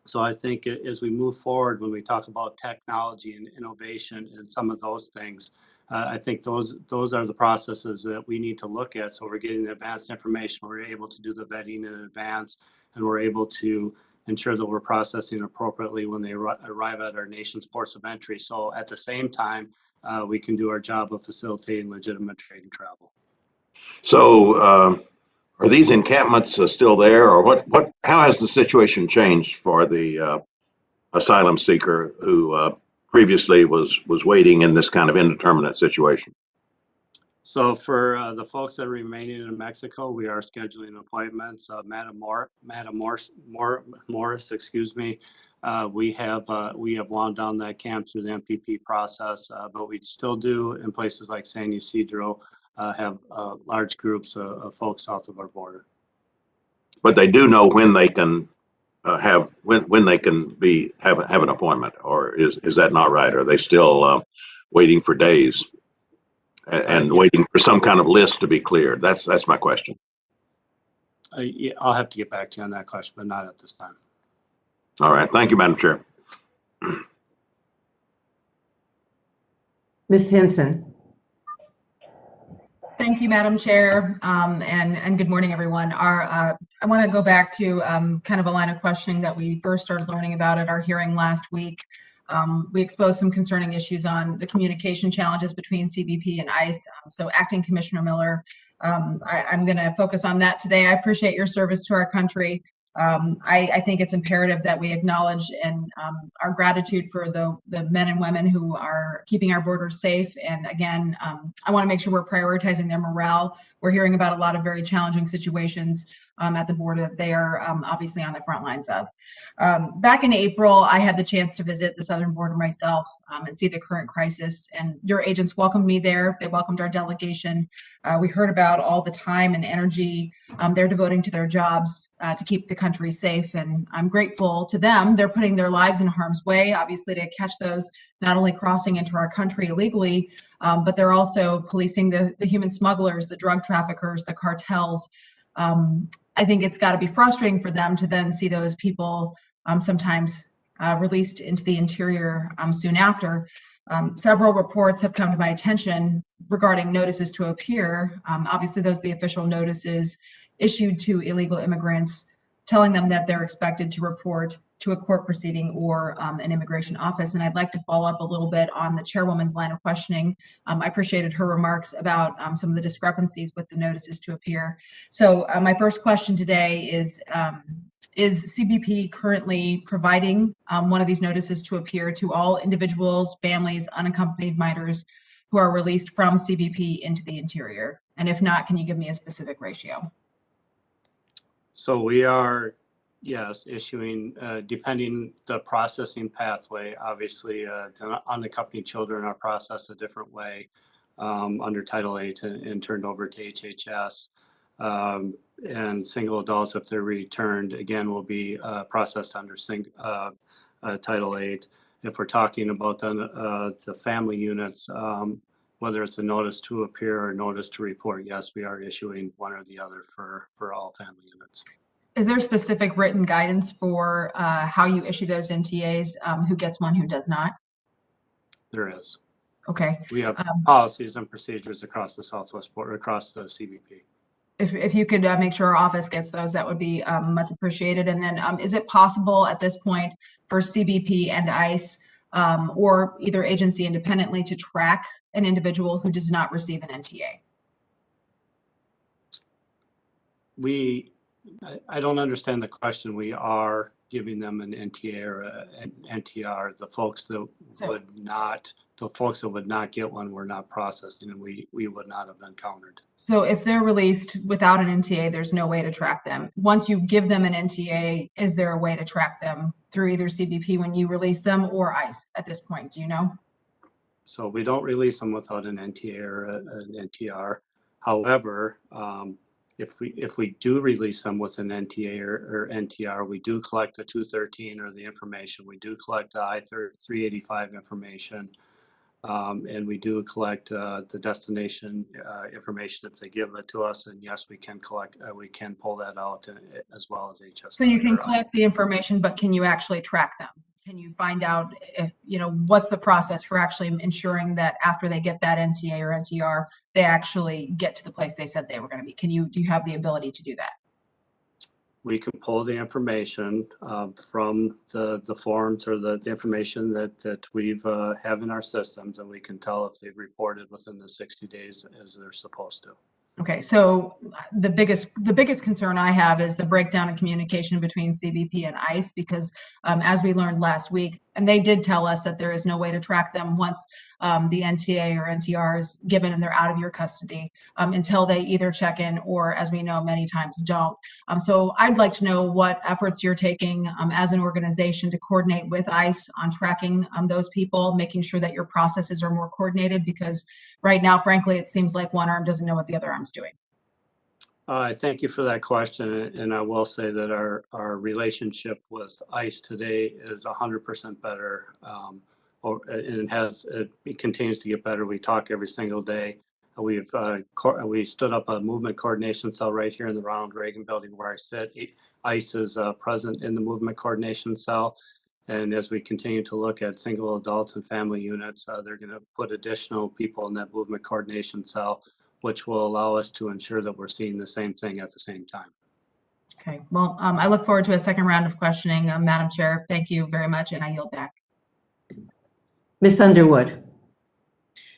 So I think as we move forward, when we talk about technology and innovation and some of those things, I think those are the processes that we need to look at. So we're getting the advanced information, we're able to do the vetting in advance, and we're able to ensure that we're processing appropriately when they arrive at our nation's ports of entry. So at the same time, we can do our job of facilitating legitimate trade and travel. So are these encampments still there, or how has the situation changed for the asylum seeker who previously was waiting in this kind of indeterminate situation? So for the folks that are remaining in Mexico, we are scheduling appointments. Madam Morris, excuse me. We have wound down that camp through the MPP process, but we still do in places like San Ysidro have large groups of folks south of our border. But they do know when they can when they can have an appointment, or is that not right? Are they still waiting for days and waiting for some kind of list to be cleared? That's my question. Yeah, I'll have to get back to you on that question, but not at this time. All right. Thank you, Madam Chair. Ms. Henson. Thank you, Madam Chair, and good morning, everyone. I want to go back to kind of a line of questioning that we first started learning about at our hearing last week. We exposed some concerning issues on the communication challenges between CBP and ICE. So Acting Commissioner Miller, I'm going to focus on that today. I appreciate your service to our country. I think it's imperative that we acknowledge and our gratitude for the men and women who are keeping our borders safe. And again, I want to make sure we're prioritizing their morale. We're hearing about a lot of very challenging situations at the border that they are obviously on the front lines of. Back in April, I had the chance to visit the southern border myself and see the current crisis, and your agents welcomed me there. They welcomed our delegation. We heard about all the time and energy they're devoting to their jobs to keep the country safe, and I'm grateful to them. They're putting their lives in harm's way, obviously, to catch those not only crossing into our country illegally, but they're also policing the human smugglers, the drug traffickers, the cartels. I think it's got to be frustrating for them to then see those people sometimes released into the interior soon after. Several reports have come to my attention regarding notices to appear. Obviously, those are the official notices issued to illegal immigrants, telling them that they're expected to report to a court proceeding or an immigration office. And I'd like to follow up a little bit on the chairwoman's line of questioning. I appreciated her remarks about some of the discrepancies with the notices to appear. So my first question today is CBP currently providing one of these notices to appear to all individuals, families, unaccompanied minors who are released from CBP into the interior? And if not, can you give me a specific ratio? So we are, yes, issuing, depending the processing pathway, obviously, unaccompanied children are processed a different way under Title VIII and turned over to HHS. And single adults, if they're returned, again, will be processed under Title VIII. If we're talking about the family units, whether it's a notice to appear or notice to report, yes, we are issuing one or the other for all family units. Is there specific written guidance for how you issue those NTAs, who gets one, who does not? There is. Okay. We have policies and procedures across the Southwest border, across the CBP. If you could make sure our office gets those, that would be much appreciated. And then is it possible at this point for CBP and ICE or either agency independently to track an individual who does not receive an NTA? I don't understand the question. We are giving them an NTA or an NTR. The folks that would not get one, we're not processing, and we would not have encountered. So if they're released without an NTA, there's no way to track them. Once you give them an NTA, is there a way to track them through either CBP when you release them or ICE at this point? Do you know? So we don't release them without an NTA or an NTR. However, if we do release them with an NTA or NTR, we do collect the 213 or the information. We do collect the I-385 information. And we do collect the destination information if they give it to us. And yes, we can pull that out as well as HS. So you can collect the information, but can you actually track them? Can you find out if, what's the process for actually ensuring that after they get that NTA or NTR, they actually get to the place they said they were going to be? Do you have the ability to do that? We can pull the information from the forms or the information that we've have in our systems, and we can tell if they've reported within the 60 days as they're supposed to. Okay, so the biggest concern I have is the breakdown in communication between CBP and ICE, because as we learned last week, and they did tell us that there is no way to track them once the NTA or NTR is given and they're out of your custody until they either check in or, as we know, many times don't. So I'd like to know what efforts you're taking as an organization to coordinate with ICE on tracking those people, making sure that your processes are more coordinated, because right now, frankly, it seems like one arm doesn't know what the other arm's doing. Thank you for that question, and I will say that our relationship with ICE today is 100% better, and it continues to get better. We talk every single day. We stood up a movement coordination cell right here in the Ronald Reagan building where I sit. ICE is present in the movement coordination cell, and as we continue to look at single adults and family units, they're going to put additional people in that movement coordination cell, which will allow us to ensure that we're seeing the same thing at the same time. Okay, well, I look forward to a second round of questioning, Madam Chair. Thank you very much, and I yield back. Ms. Underwood.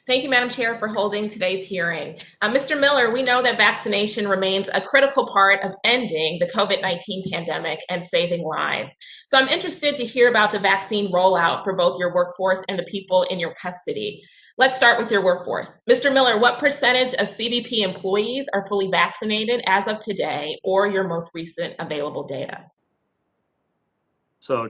Thank you, Madam Chair, for holding today's hearing. Mr. Miller, we know that vaccination remains a critical part of ending the COVID-19 pandemic and saving lives. So I'm interested to hear about the vaccine rollout for both your workforce and the people in your custody. Let's start with your workforce. Mr. Miller, what percentage of CBP employees are fully vaccinated as of today, or your most recent available data? So,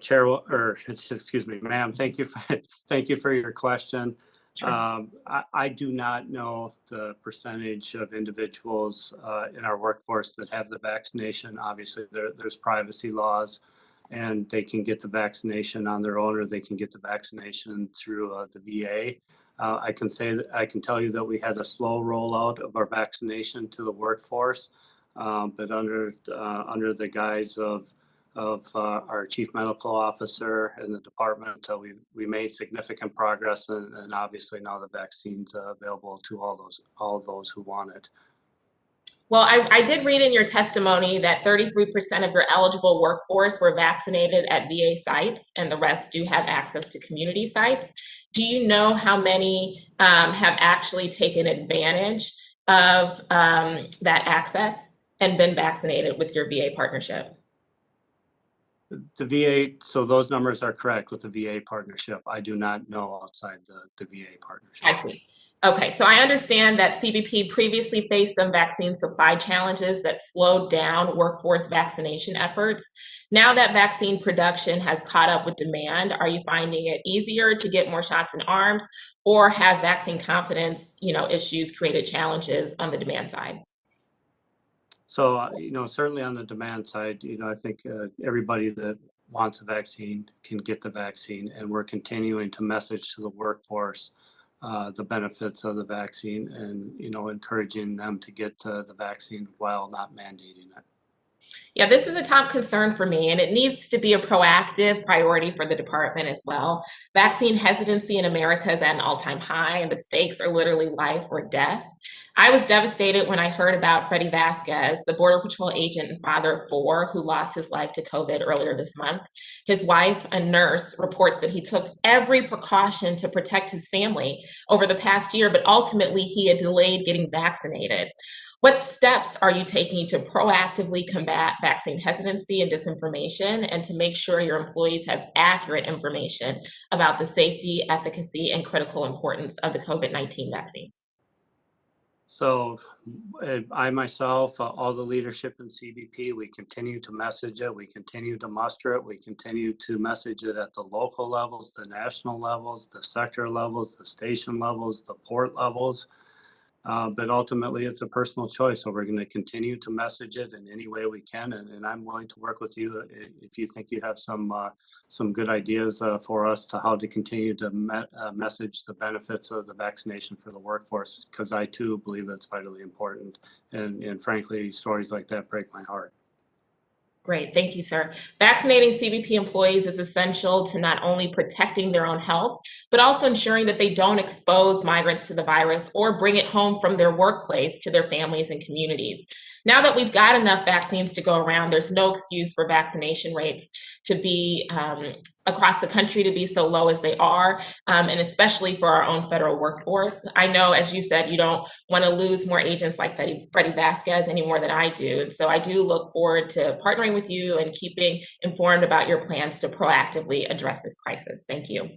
Ma'am, thank you for your question. Sure. I do not know the percentage of individuals in our workforce that have the vaccination. Obviously, there's privacy laws, and they can get the vaccination on their own, or they can get the vaccination through the VA. I can tell you that we had a slow rollout of our vaccination to the workforce, but under the guise of our chief medical officer and the department, we made significant progress, and obviously now the vaccine's available to all those who want it. Well, I did read in your testimony that 33% of your eligible workforce were vaccinated at VA sites, and the rest do have access to community sites. Do you know how many have actually taken advantage of that access and been vaccinated with your VA partnership? The VA, so those numbers are correct with the VA partnership. I do not know outside the VA partnership. I see. Okay, so I understand that CBP previously faced some vaccine supply challenges that slowed down workforce vaccination efforts. Now that vaccine production has caught up with demand, are you finding it easier to get more shots in arms, or has vaccine confidence, issues created challenges on the demand side? So, certainly on the demand side, I think everybody that wants a vaccine can get the vaccine, and we're continuing to message to the workforce the benefits of the vaccine and, encouraging them to get the vaccine while not mandating it. Yeah, this is a top concern for me, and it needs to be a proactive priority for the department as well. Vaccine hesitancy in America is at an all-time high, and the stakes are literally life or death. I was devastated when I heard about Freddie Vasquez, the Border Patrol agent and father of 4 who lost his life to COVID earlier this month. His wife, a nurse, reports that he took every precaution to protect his family over the past year, but ultimately he had delayed getting vaccinated. What steps are you taking to proactively combat vaccine hesitancy and disinformation, and to make sure your employees have accurate information about the safety, efficacy, and critical importance of the COVID-19 vaccines? So I myself, all the leadership in CBP, we continue to message it, we continue to muster it, we continue to message it at the local levels, the national levels, the sector levels, the station levels, the port levels. But ultimately, it's a personal choice. So we're going to continue to message it in any way we can. And I'm willing to work with you if you think you have some good ideas for us to how to continue to message the benefits of the vaccination for the workforce, because I too believe that's vitally important. And frankly, stories like that break my heart. Great, thank you, sir. Vaccinating CBP employees is essential to not only protecting their own health, but also ensuring that they don't expose migrants to the virus or bring it home from their workplace to their families and communities. Now that we've got enough vaccines to go around, there's no excuse for vaccination rates to be across the country to be so low as they are, and especially for our own federal workforce. I know, as you said, you don't want to lose more agents like Freddie Vasquez any more than I do. And so I do look forward to partnering with you and keeping informed about your plans to proactively address this crisis. Thank you.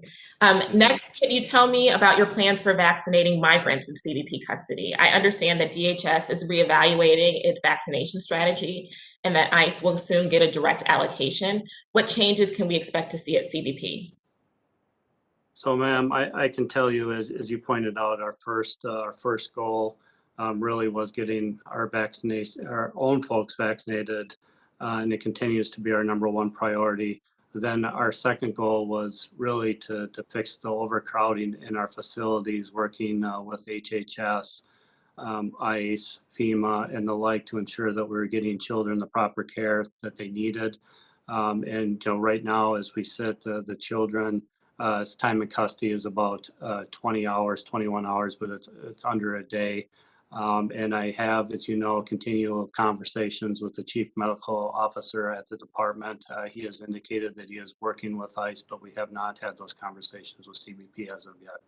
Next, can you tell me about your plans for vaccinating migrants in CBP custody? I understand that DHS is reevaluating its vaccination strategy and that ICE will soon get a direct allocation. What changes can we expect to see at CBP? So, ma'am, I can tell you, as you pointed out, our first goal really was getting our own folks vaccinated, and it continues to be our number 1 priority. Then our second goal was really to fix the overcrowding in our facilities, working with HHS, ICE, FEMA, and the like, to ensure that we're getting children the proper care that they needed. And right now, as we sit, the children, time in custody is about 20 hours, 21 hours, but it's under a day. And I have, as you know, continual conversations with the chief medical officer at the department. He has indicated that he is working with ICE, but we have not had those conversations with CBP as of yet.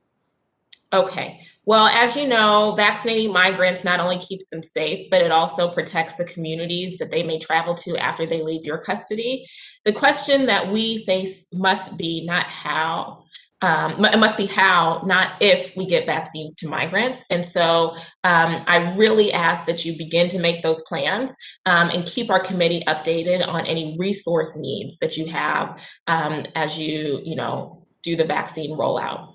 Okay, well, as you know, vaccinating migrants not only keeps them safe, but it also protects the communities that they may travel to after they leave your custody. The question that we face must be not how, it must be how, not if we get vaccines to migrants. And so I really ask that you begin to make those plans and keep our committee updated on any resource needs that you have as you do the vaccine rollout.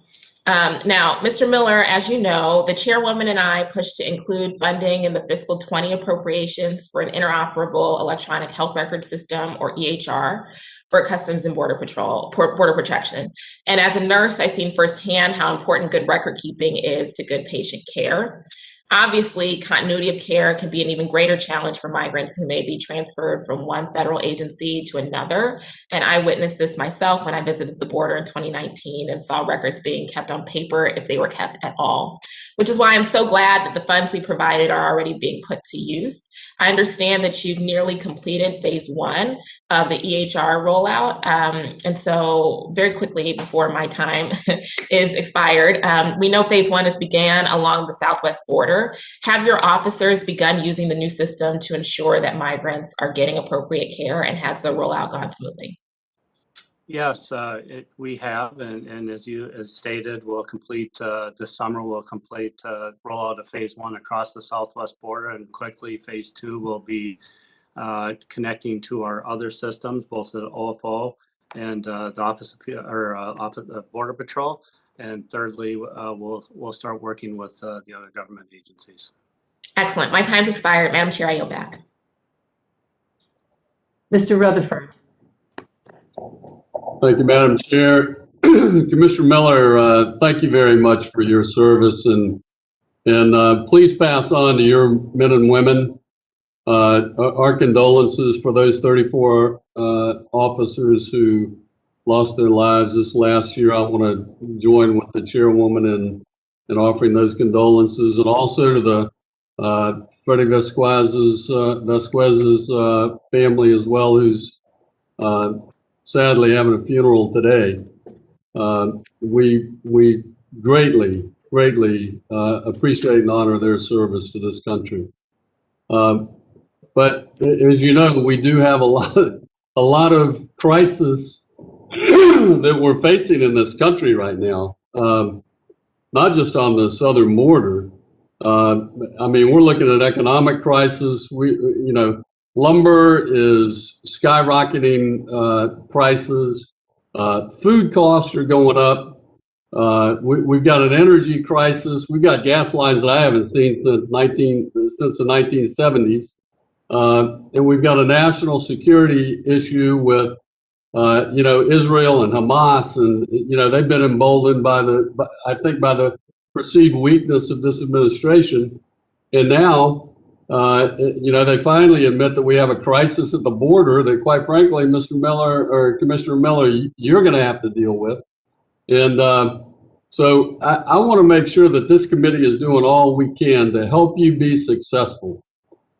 Now, Mr. Miller, as you know, the chairwoman and I pushed to include funding in the fiscal 20 appropriations for an interoperable electronic health record system, or EHR, for Customs and Border Protection. And as a nurse, I've seen firsthand how important good record keeping is to good patient care. Obviously, continuity of care can be an even greater challenge for migrants who may be transferred from one federal agency to another. And I witnessed this myself when I visited the border in 2019 and saw records being kept on paper if they were kept at all, which is why I'm so glad that the funds we provided are already being put to use. I understand that you've nearly completed phase 1 of the EHR rollout. And so very quickly before my time is expired, we know phase 1 has began along the southwest border. Have your officers begun using the new system to ensure that migrants are getting appropriate care, and has the rollout gone smoothly? Yes, we have, and as stated, we'll complete this summer. We'll complete rollout of phase 1 across the southwest border, and quickly phase 2 will be connecting to our other systems, both the OFO and the Office of Border Patrol. And thirdly, we'll start working with the other government agencies. Excellent. My time's expired. Madam Chair, I yield back. Mr. Rutherford. Thank you, Madam Chair. Commissioner Miller, thank you very much for your service, and please pass on to your men and women our condolences for those 34 officers who lost their lives this last year. I want to join with the chairwoman in offering those condolences, and also to the Freddie Vasquez's family as well, who's sadly having a funeral today. We greatly appreciate and honor their service to this country. But as you know, we do have a lot of crisis that we're facing in this country right now, not just on the southern border. I mean, we're looking at economic crisis. Lumber is skyrocketing prices. Food costs are going up. We've got an energy crisis. We've got gas lines that I haven't seen since the 1970s. And we've got a national security issue with, Israel and Hamas, and they've been emboldened by the perceived weakness of this administration, and now, they finally admit that we have a crisis at the border that, quite frankly, Mr. Miller or Commissioner Miller, you're going to have to deal with, and so I want to make sure that this committee is doing all we can to help you be successful.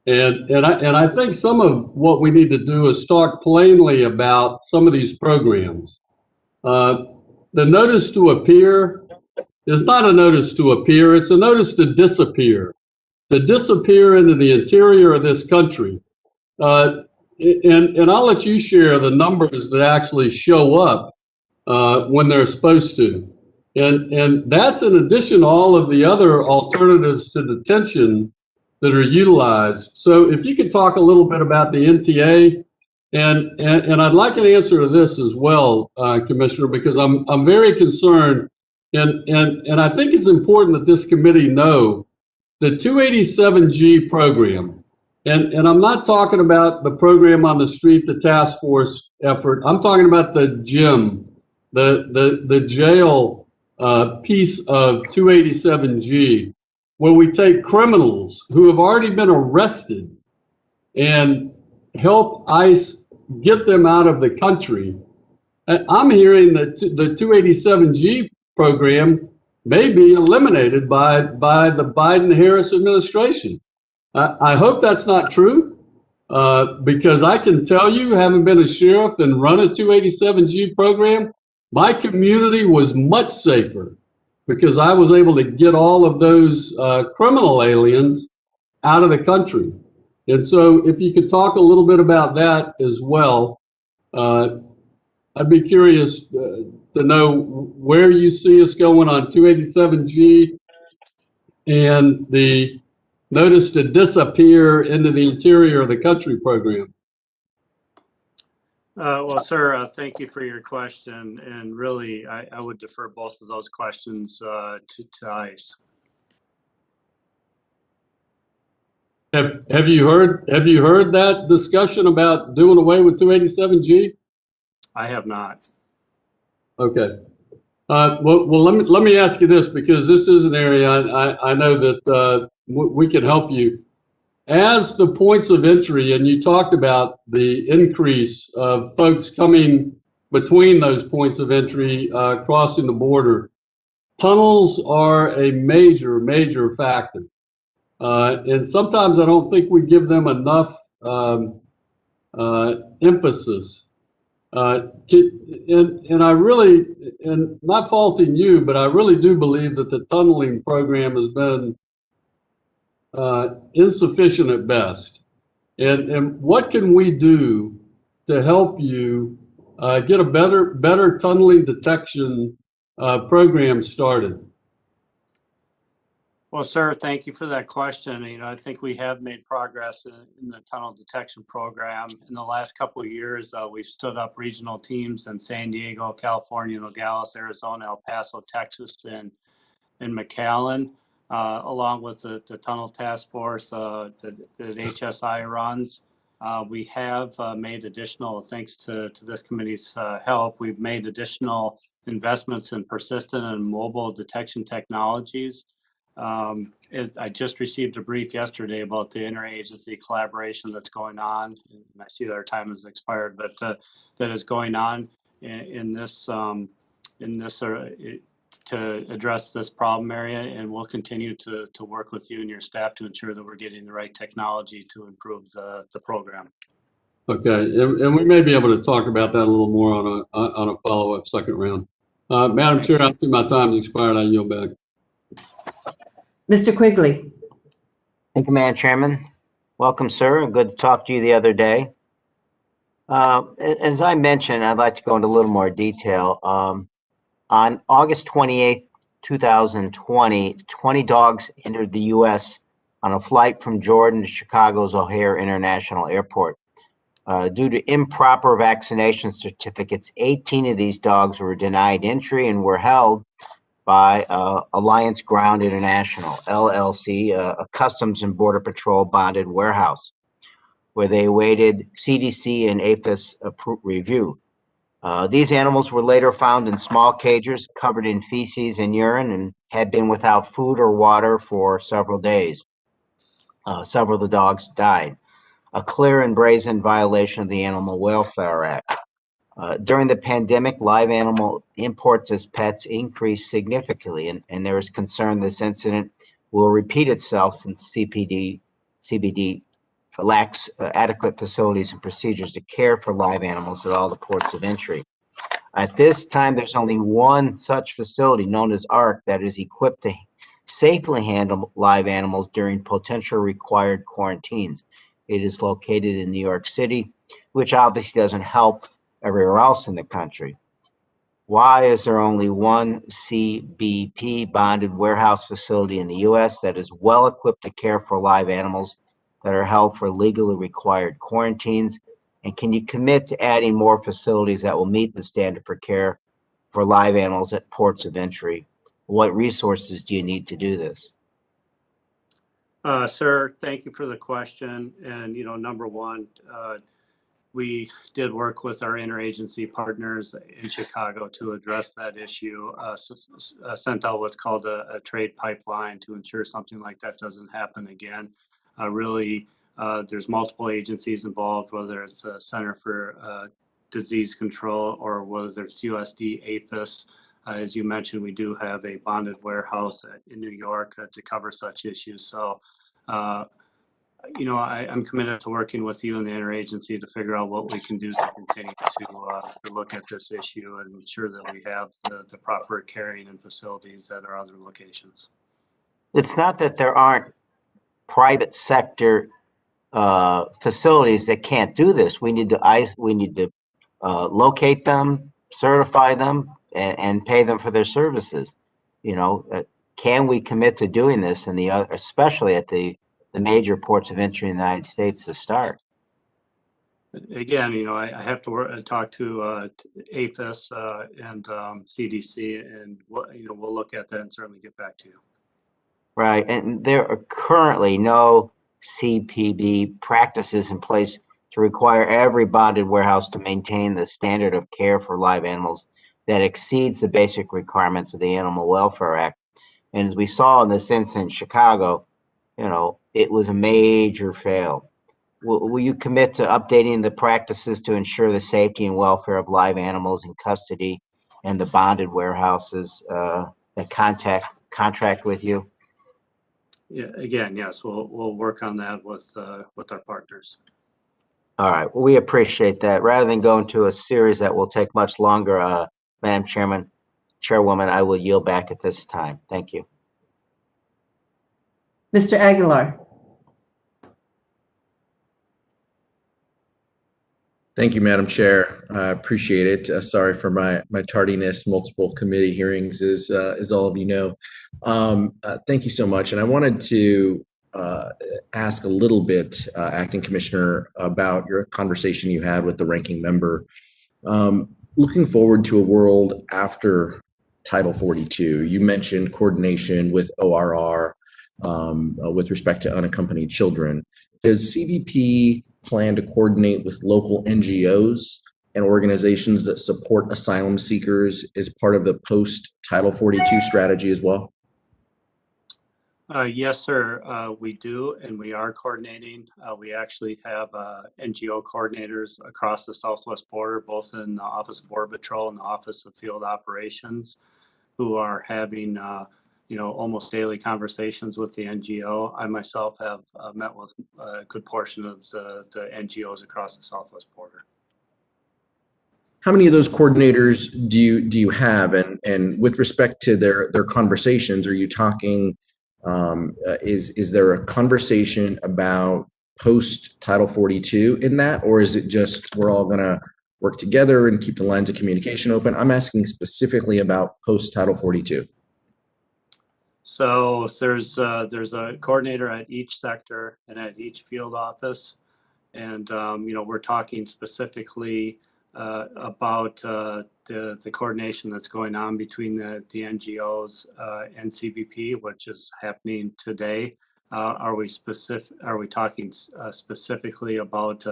And I think some of what we need to do is talk plainly about some of these programs. The notice to appear is not a notice to appear, it's a notice to disappear into the interior of this country. And I'll let you share the numbers that actually show up when they're supposed to. And that's in addition to all of the other alternatives to detention that are utilized. So if you could talk a little bit about the NTA, and I'd like an answer to this as well, Commissioner, because I'm very concerned, and I think it's important that this committee know the 287G program, and I'm not talking about the program on the street, the task force effort. I'm talking about the GYM, the jail piece of 287G, where we take criminals who have already been arrested and help ICE get them out of the country. I'm hearing that the 287G program may be eliminated by the Biden-Harris administration. I hope that's not true, because I can tell you, having been a sheriff and run a 287G program, my community was much safer because I was able to get all of those criminal aliens out of the country. And so if you could talk a little bit about that as well, I'd be curious to know where you see us going on 287G and the notice to disappear into the interior of the country program. Well, sir, thank you for your question. And really, I would defer both of those questions to ICE. Have you heard that discussion about doing away with 287G? I have not. Okay. Well, let me ask you this, because this is an area I know that we can help you. As the points of entry, and you talked about the increase of folks coming between those points of entry, crossing the border, tunnels are a major factor. And sometimes I don't think we give them enough emphasis. And I really, and not faulting you, but I really do believe that the tunneling program has been insufficient at best. And what can we do to help you get a better tunneling detection program started? Well, sir, thank you for that question. I think we have made progress in the tunnel detection program. In the last couple of years, we've stood up regional teams in San Diego, California, Nogales, Arizona, El Paso, Texas, and McAllen, along with the tunnel task force that HSI runs. We have made additional, thanks to this committee's help, we've made additional investments in persistent and mobile detection technologies. I just received a brief yesterday about the interagency collaboration that's going on. I see that our time has expired, but that is going on in this to address this problem area, and we'll continue to work with you and your staff to ensure that we're getting the right technology to improve the program. Okay, and we may be able to talk about that a little more on a follow-up second round. Madam Chair, I see my time has expired. I yield back. Mr. Quigley. Thank you, Madam Chairman. Welcome, sir. Good to talk to you the other day. As I mentioned, I'd like to go into a little more detail. On August 28th, 2020, 20 dogs entered the U.S. on a flight from Jordan to Chicago's O'Hare International Airport. Due to improper vaccination certificates, 18 of these dogs were denied entry and were held by Alliance Ground International, LLC, a Customs and Border Patrol bonded warehouse, where they awaited CDC and APHIS review. These animals were later found in small cages covered in feces and urine and had been without food or water for several days. Several of the dogs died, a clear and brazen violation of the Animal Welfare Act. During the pandemic, live animal imports as pets increased significantly, and there is concern this incident will repeat itself since CBD lacks adequate facilities and procedures to care for live animals at all the ports of entry. At this time, there's only one such facility, known as ARC, that is equipped to safely handle live animals during potential required quarantines. It is located in New York City, which obviously doesn't help everywhere else in the country. Why is there only one CBP bonded warehouse facility in the U.S. that is well equipped to care for live animals that are held for legally required quarantines? And can you commit to adding more facilities that will meet the standard for care for live animals at ports of entry? What resources do you need to do this? Sir, thank you for the question. And, number one, we did work with our interagency partners in Chicago to address that issue, sent out what's called a trade pipeline to ensure something like that doesn't happen again. There's multiple agencies involved, whether it's a Center for Disease Control or whether it's USD, APHIS. As you mentioned, we do have a bonded warehouse in New York to cover such issues. So, I'm committed to working with you and the interagency to figure out what we can do to continue to look at this issue and ensure that we have the proper carrying and facilities at our other locations. It's not that there aren't private sector facilities that can't do this. We need to locate them, certify them, and pay them for their services. Can we commit to doing this especially at the major ports of entry in the United States to start? Again, I have to talk to APHIS and CDC, and we'll look at that and certainly get back to you. Right, and there are currently no CPB practices in place to require every bonded warehouse to maintain the standard of care for live animals that exceeds the basic requirements of the Animal Welfare Act. And as we saw in this incident in Chicago, it was a major fail. Will you commit to updating the practices to ensure the safety and welfare of live animals in custody and the bonded warehouses that contract with you? Yeah, again, yes, we'll work on that with our partners. All right. Well, we appreciate that. Rather than go into a series that will take much longer, Madam Chairwoman, I will yield back at this time. Thank you. Mr. Aguilar. Thank you, Madam Chair. I appreciate it. Sorry for my tardiness. Multiple committee hearings, as all of you know. Thank you so much. And I wanted to ask a little bit, Acting Commissioner, about your conversation you had with the ranking member. Looking forward to a world after Title 42, you mentioned coordination with ORR with respect to unaccompanied children. Does CBP plan to coordinate with local NGOs and organizations that support asylum seekers as part of the post-Title 42 strategy as well? Yes, sir, we do, and we are coordinating. We actually have NGO coordinators across the southwest border, both in the Office of Border Patrol and the Office of Field Operations, who are having almost daily conversations with the NGO. I myself have met with a good portion of the NGOs across the southwest border. How many of those coordinators do you have? And with respect to their conversations, are you talking, is there a conversation about post Title 42 in that, or is it just we're all gonna work together and keep the lines of communication open? I'm asking specifically about post Title 42. So there's a coordinator at each sector and at each field office, and we're talking specifically about the coordination that's going on between the NGOs and CBP, which is happening today. Are we talking specifically about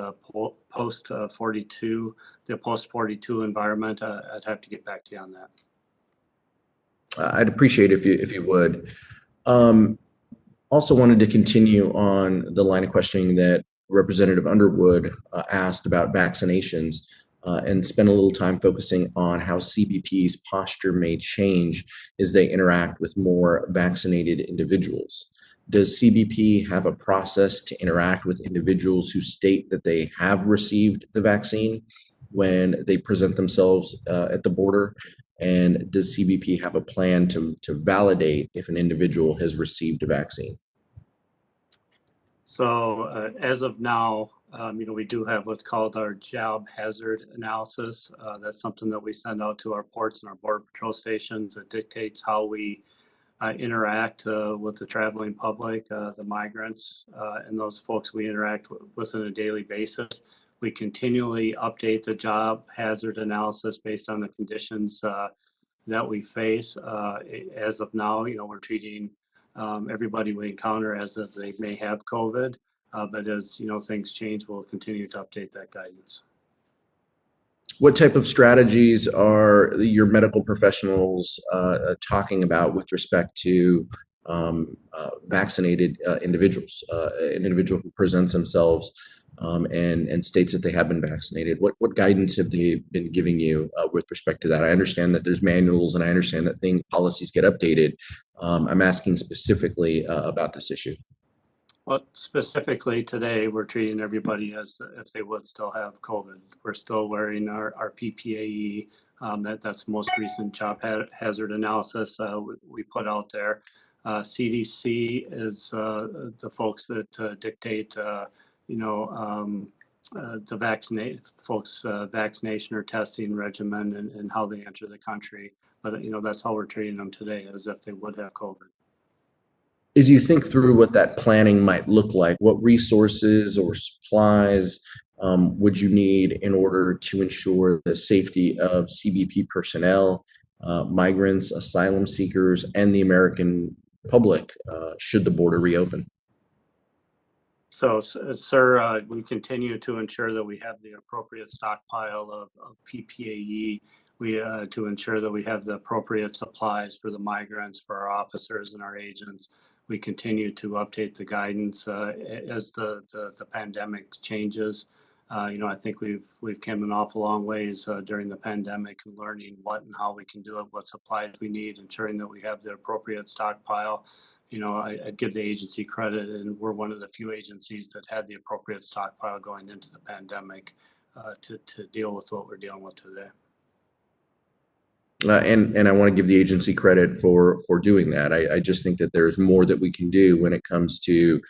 post 42, the post 42 environment? I'd have to get back to you on that. I'd appreciate if you would. Also wanted to continue on the line of questioning that Representative Underwood asked about vaccinations and spend a little time focusing on how CBP's posture may change as they interact with more vaccinated individuals. Does CBP have a process to interact with individuals who state that they have received the vaccine when they present themselves at the border? And does CBP have a plan to validate if an individual has received a vaccine? So as of now, we do have what's called our job hazard analysis. That's something that we send out to our ports and our border patrol stations that dictates how we interact with the traveling public, the migrants, and those folks we interact with on a daily basis. We continually update the job hazard analysis based on the conditions that we face. As of now, we're treating everybody we encounter as if they may have COVID, but as things change, we'll continue to update that guidance. What type of strategies are your medical professionals talking about with respect to vaccinated individuals, an individual who presents themselves and states that they have been vaccinated? What guidance have they been giving you with respect to that? I understand that there's manuals and I understand that policies get updated. I'm asking specifically about this issue. Well, specifically today, we're treating everybody as if they would still have COVID. We're still wearing our PPAE. That's the most recent job hazard analysis we put out there. CDC is the folks that dictate, the vaccination or testing regimen and how they enter the country. But that's how we're treating them today, as if they would have COVID. As you think through what that planning might look like, what resources or supplies would you need in order to ensure the safety of CBP personnel, migrants, asylum seekers, and the American public should the border reopen? So, sir, we continue to ensure that we have the appropriate stockpile of PPAE. To ensure that we have the appropriate supplies for the migrants, for our officers and our agents. we continue to update the guidance as the pandemic changes. I think we've come an awful long ways during the pandemic, and learning what and how we can do it, what supplies we need, ensuring that we have the appropriate stockpile. I'd give the agency credit, and we're one of the few agencies that had the appropriate stockpile going into the pandemic to deal with what we're dealing with today. And I want to give the agency credit for doing that. I just think that there's more that we can do when it comes to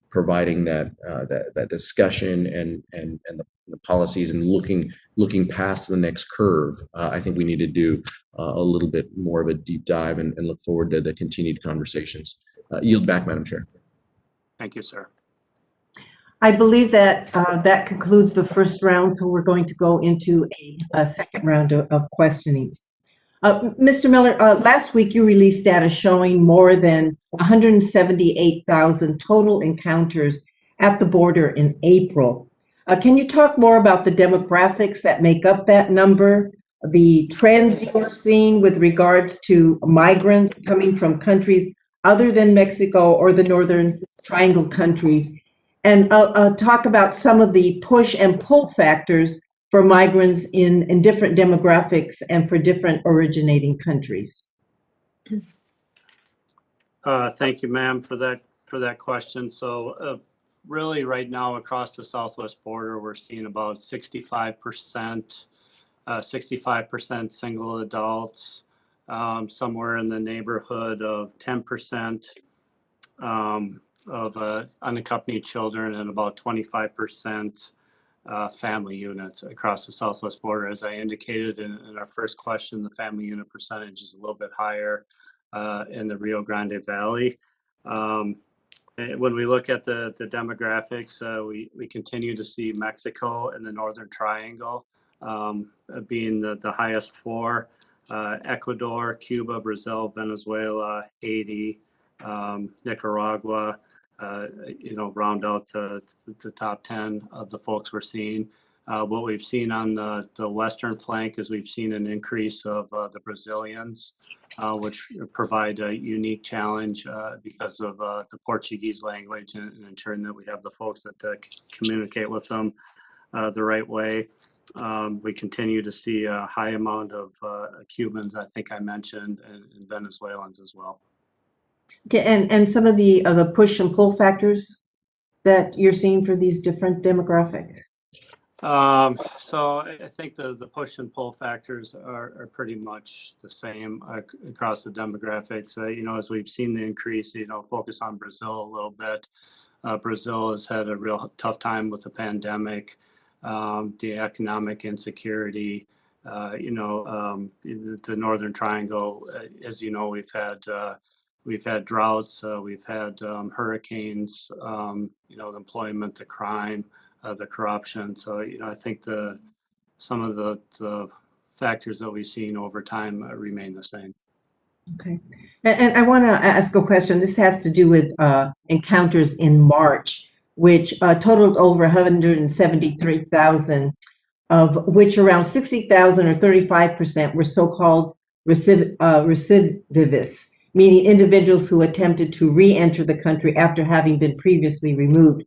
providing that discussion and the policies and looking past the next curve. I think we need to do a little bit more of a deep dive and look forward to the continued conversations. Yield back, Madam Chair. Thank you, sir. I believe that that concludes the first round, so we're going to go into a second round of questionings. Mr. Miller, last week you released data showing more than 178,000 total encounters at the border in April. Can you talk more about the demographics that make up that number, the trends you're seeing with regards to migrants coming from countries other than Mexico or the Northern Triangle countries, and talk about some of the push and pull factors for migrants in different demographics and for different originating countries? Thank you, ma'am, for that question. So really right now across the southwest border, we're seeing about 65% single adults, somewhere in the neighborhood of 10% of unaccompanied children, and about 25% family units across the southwest border. As I indicated in our first question, the family unit percentage is a little bit higher in the Rio Grande Valley. When we look at the demographics, we continue to see Mexico and the Northern Triangle being the highest four. Ecuador, Cuba, Brazil, Venezuela, Haiti, Nicaragua, round out the top 10 of the folks we're seeing. What we've seen on the western flank is we've seen an increase of the Brazilians, which provide a unique challenge because of the Portuguese language, and ensuring that we have the folks that communicate with them the right way. We continue to see a high amount of Cubans, I think I mentioned, and Venezuelans as well. Okay, and some of the push and pull factors that you're seeing for these different demographics? So I think the push and pull factors are pretty much the same across the demographics. As we've seen the increase, focus on Brazil a little bit. Brazil has had a real tough time with the pandemic, the economic insecurity. The Northern Triangle, as you know, we've had droughts, we've had hurricanes, the employment, the crime, the corruption. So, I think some of the factors that we've seen over time remain the same. Okay. And I want to ask a question. This has to do with encounters in March, which totaled over 173,000, of which around 60,000 or 35% were so-called recidivists, meaning individuals who attempted to re-enter the country after having been previously removed.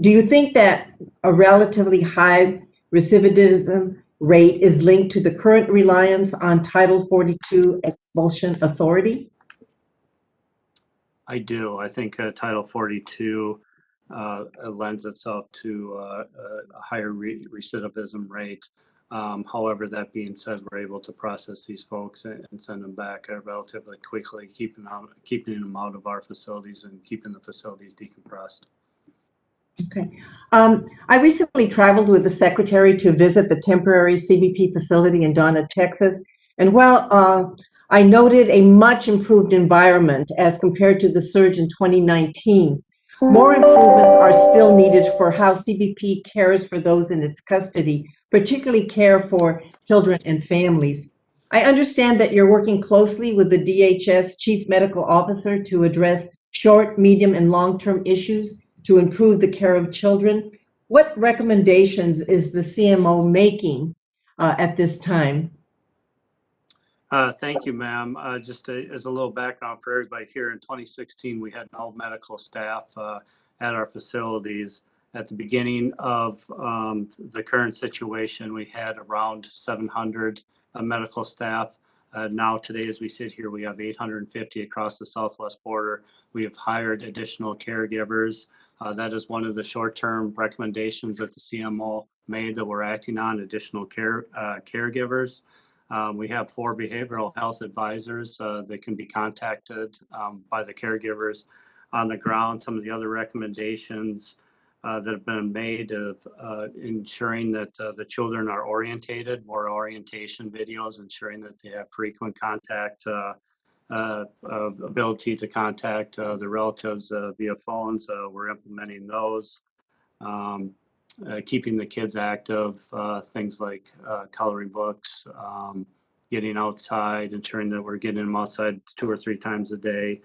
Do you think that a relatively high recidivism rate is linked to the current reliance on Title 42 expulsion authority? I do. I think Title 42 lends itself to a higher recidivism rate. However, that being said, we're able to process these folks and send them back relatively quickly, keeping them out of our facilities and keeping the facilities decompressed. Okay. I recently traveled with the secretary to visit the temporary CBP facility in Donna, Texas. And while I noted a much improved environment as compared to the surge in 2019, more improvements are still needed for how CBP cares for those in its custody, particularly care for children and families. I understand that you're working closely with the DHS Chief Medical Officer to address short, medium, and long-term issues to improve the care of children. What recommendations is the CMO making at this time? Thank you, ma'am. Just as a little background for everybody here, in 2016, we had no medical staff at our facilities. At the beginning of the current situation, we had around 700 medical staff. Now today, as we sit here, we have 850 across the southwest border. We have hired additional caregivers. That is one of the short-term recommendations that the CMO made that we're acting on, additional caregivers. We have 4 behavioral health advisors that can be contacted by the caregivers on the ground. Some of the other recommendations that have been made of ensuring that the children are orientated, more orientation videos, ensuring that they have frequent contact, ability to contact the relatives via phones. We're implementing those. Keeping the kids active, things like coloring books, getting outside, ensuring that we're getting them outside 2 or 3 times a day.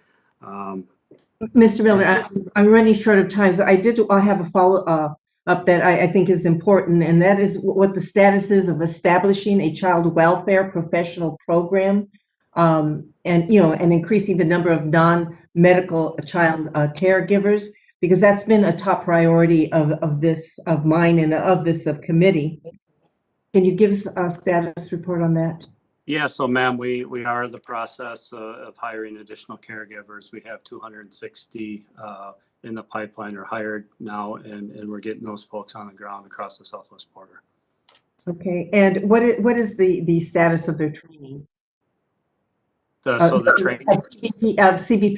Mr. Miller, I'm running short of time, so I have a follow-up that I think is important, and that is what the status is of establishing a child welfare professional program, and increasing the number of non-medical child caregivers, because that's been a top priority of mine and of this subcommittee. Can you give us a status report on that? Yeah, so ma'am, we are in the process of hiring additional caregivers. We have 260 in the pipeline or hired now, and we're getting those folks on the ground across the southwest border. Okay, and what is the status of their training? So the training CBP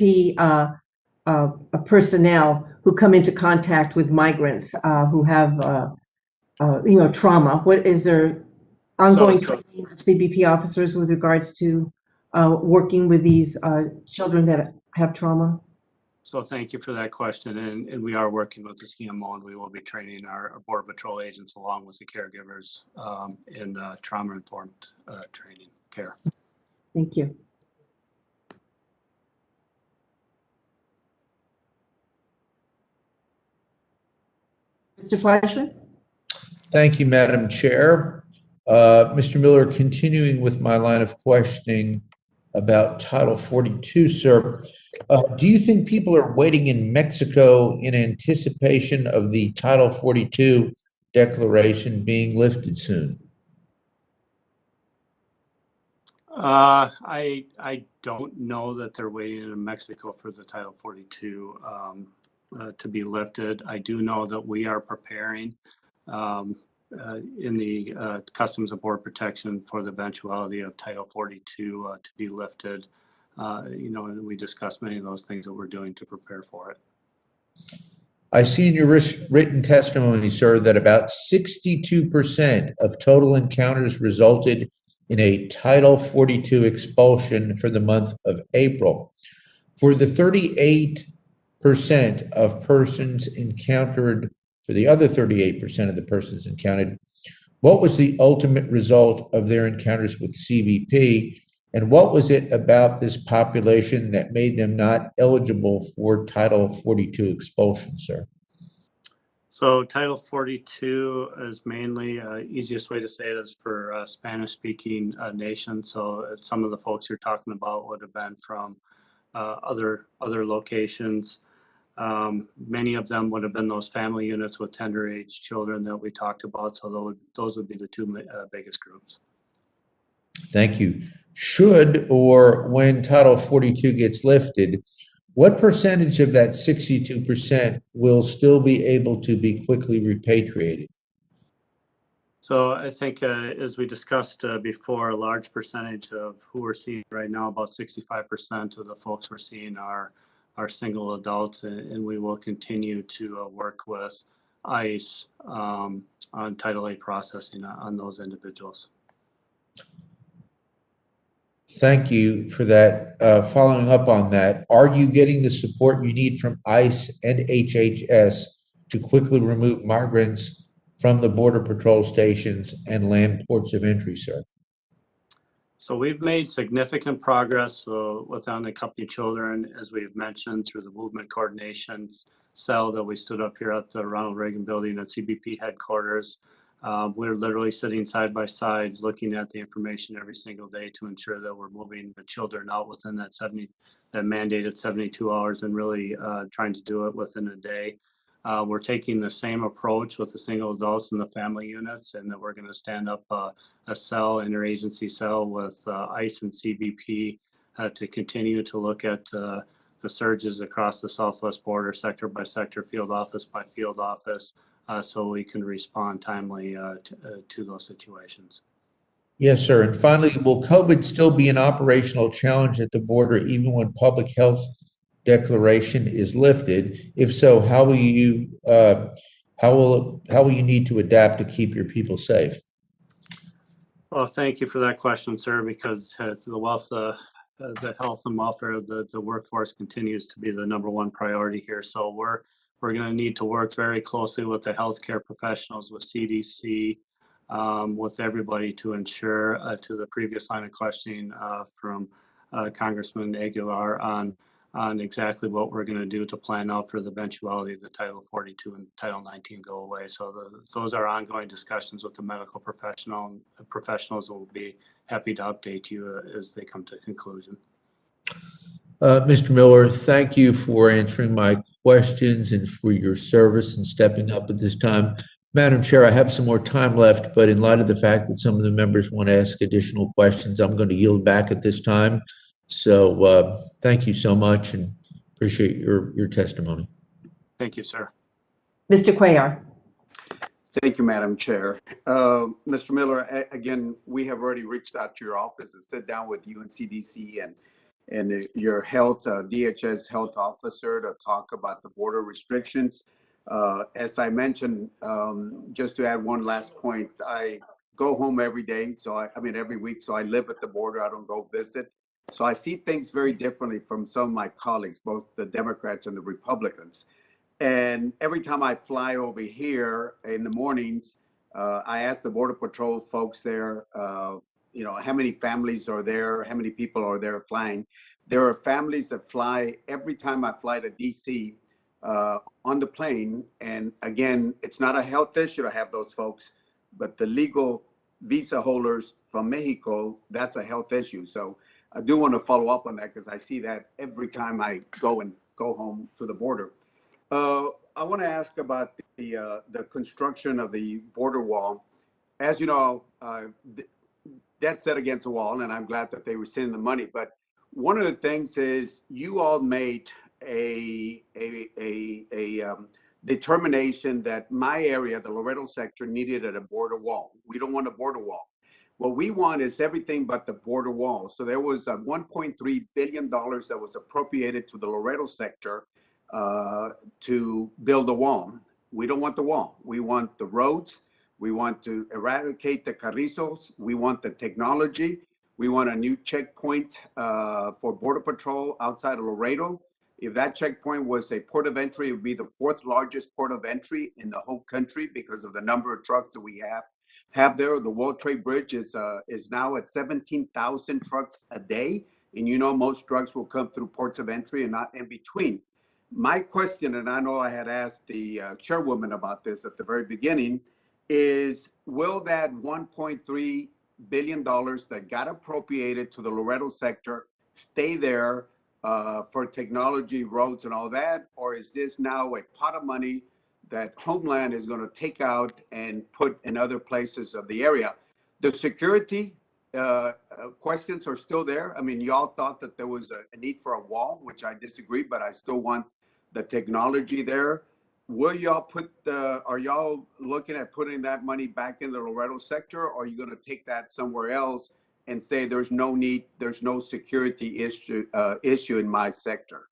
personnel who come into contact with migrants who have trauma. What is there ongoing training of CBP officers with regards to working with these children that have trauma? So thank you for that question, and we are working with the CMO, and we will be training our Border Patrol agents along with the caregivers in trauma-informed training care. Thank you. Mr. Fleischman? Thank you, Madam Chair. Mr. Miller, continuing with my line of questioning about Title 42, sir, do you think people are waiting in Mexico in anticipation of the Title 42 declaration being lifted soon? I don't know that they're waiting in Mexico for the Title 42 to be lifted. I do know that we are preparing in the Customs and Border Protection for the eventuality of Title 42 to be lifted. And we discussed many of those things that we're doing to prepare for it. I see in your written testimony, sir, that about 62% of total encounters resulted in a Title 42 expulsion for the month of April. For the 38% of persons encountered, for the other 38% of the persons encountered, what was the ultimate result of their encounters with CBP? And what was it about this population that made them not eligible for Title 42 expulsion, sir? So Title 42 is mainly, easiest way to say it is for Spanish-speaking nations. So some of the folks you're talking about would have been from other locations. Many of them would have been those family units with tender age children that we talked about. So those would be the 2 biggest groups. Thank you. Should or when Title 42 gets lifted, what percentage of that 62% will still be able to be quickly repatriated? So I think, as we discussed before, a large percentage of who we're seeing right now, about 65% of the folks we're seeing are single adults, and we will continue to work with ICE on Title 8 processing on those individuals. Thank you for that. Following up on that, are you getting the support you need from ICE and HHS to quickly remove migrants from the Border Patrol stations and land ports of entry, sir? So we've made significant progress with unaccompanied children, as we've mentioned, through the movement coordination cell that we stood up here at the Ronald Reagan building at CBP headquarters. We're literally sitting side by side, looking at the information every single day to ensure that we're moving the children out within that mandated 72 hours and really trying to do it within a day. We're taking the same approach with the single adults and the family units, and that we're going to stand up a cell, interagency cell with ICE and CBP to continue to look at the surges across the southwest border, sector by sector, field office by field office, so we can respond timely to those situations. Yes, sir. And finally, will COVID still be an operational challenge at the border even when public health declaration is lifted? If so, how will you need to adapt to keep your people safe? Well, thank you for that question, sir, because the health and welfare of the workforce continues to be the #1 priority here. So we're going to need to work very closely with the healthcare professionals, with CDC, with everybody to ensure, to the previous line of questioning from Congressman Aguilar on exactly what we're going to do to plan out for the eventuality of the Title 42 and Title 19 go away. So those are ongoing discussions with the medical professionals. Will be happy to update you as they come to conclusion. Mr. Miller, thank you for answering my questions and for your service and stepping up at this time. Madam Chair, I have some more time left, but in light of the fact that some of the members want to ask additional questions, I'm going to yield back at this time. So thank you so much and appreciate your testimony. Thank you, sir. Mr. Cuellar. Thank you, Madam Chair. Mr. Miller, again, we have already reached out to your office and sit down with you and CDC and your health, DHS health officer to talk about the border restrictions. As I mentioned, just to add one last point, I go home every day. So every week. So I live at the border. I don't go visit. So I see things very differently from some of my colleagues, both the Democrats and the Republicans. And every time I fly over here in the mornings, I ask the Border Patrol folks there, how many families are there, how many people are there flying. There are families that fly every time I fly to DC on the plane. And again, it's not a health issue to have those folks, but the legal visa holders from Mexico, that's a health issue. So I do want to follow up on that because I see that every time I go home to the border. I want to ask about the construction of the border wall. As you know, dead set against the wall, and I'm glad that they were sending the money. But one of the things is you all made a determination that my area, the Laredo sector, needed a border wall. We don't want a border wall. What we want is everything but the border wall. So there was $1.3 billion that was appropriated to the Laredo sector to build a wall. We don't want the wall. We want the roads. We want to eradicate the carrizos. We want the technology. We want a new checkpoint for Border Patrol outside of Laredo. If that checkpoint was a port of entry, it would be the 4th largest port of entry in the whole country because of the number of trucks that we have there. The World Trade Bridge is now at 17,000 trucks a day. And most drugs will come through ports of entry and not in between. My question, and I know I had asked the chairwoman about this at the very beginning, is will that $1.3 billion that got appropriated to the Laredo sector stay there for technology, roads, and all that? Or is this now a pot of money that Homeland is going to take out and put in other places of the area? The security questions are still there. Y'all thought that there was a need for a wall, which I disagree, but I still want the technology there. Will y'all are y'all looking at putting that money back in the Laredo sector, or are you going to take that somewhere else and say there's no need, there's no security issue in my sector?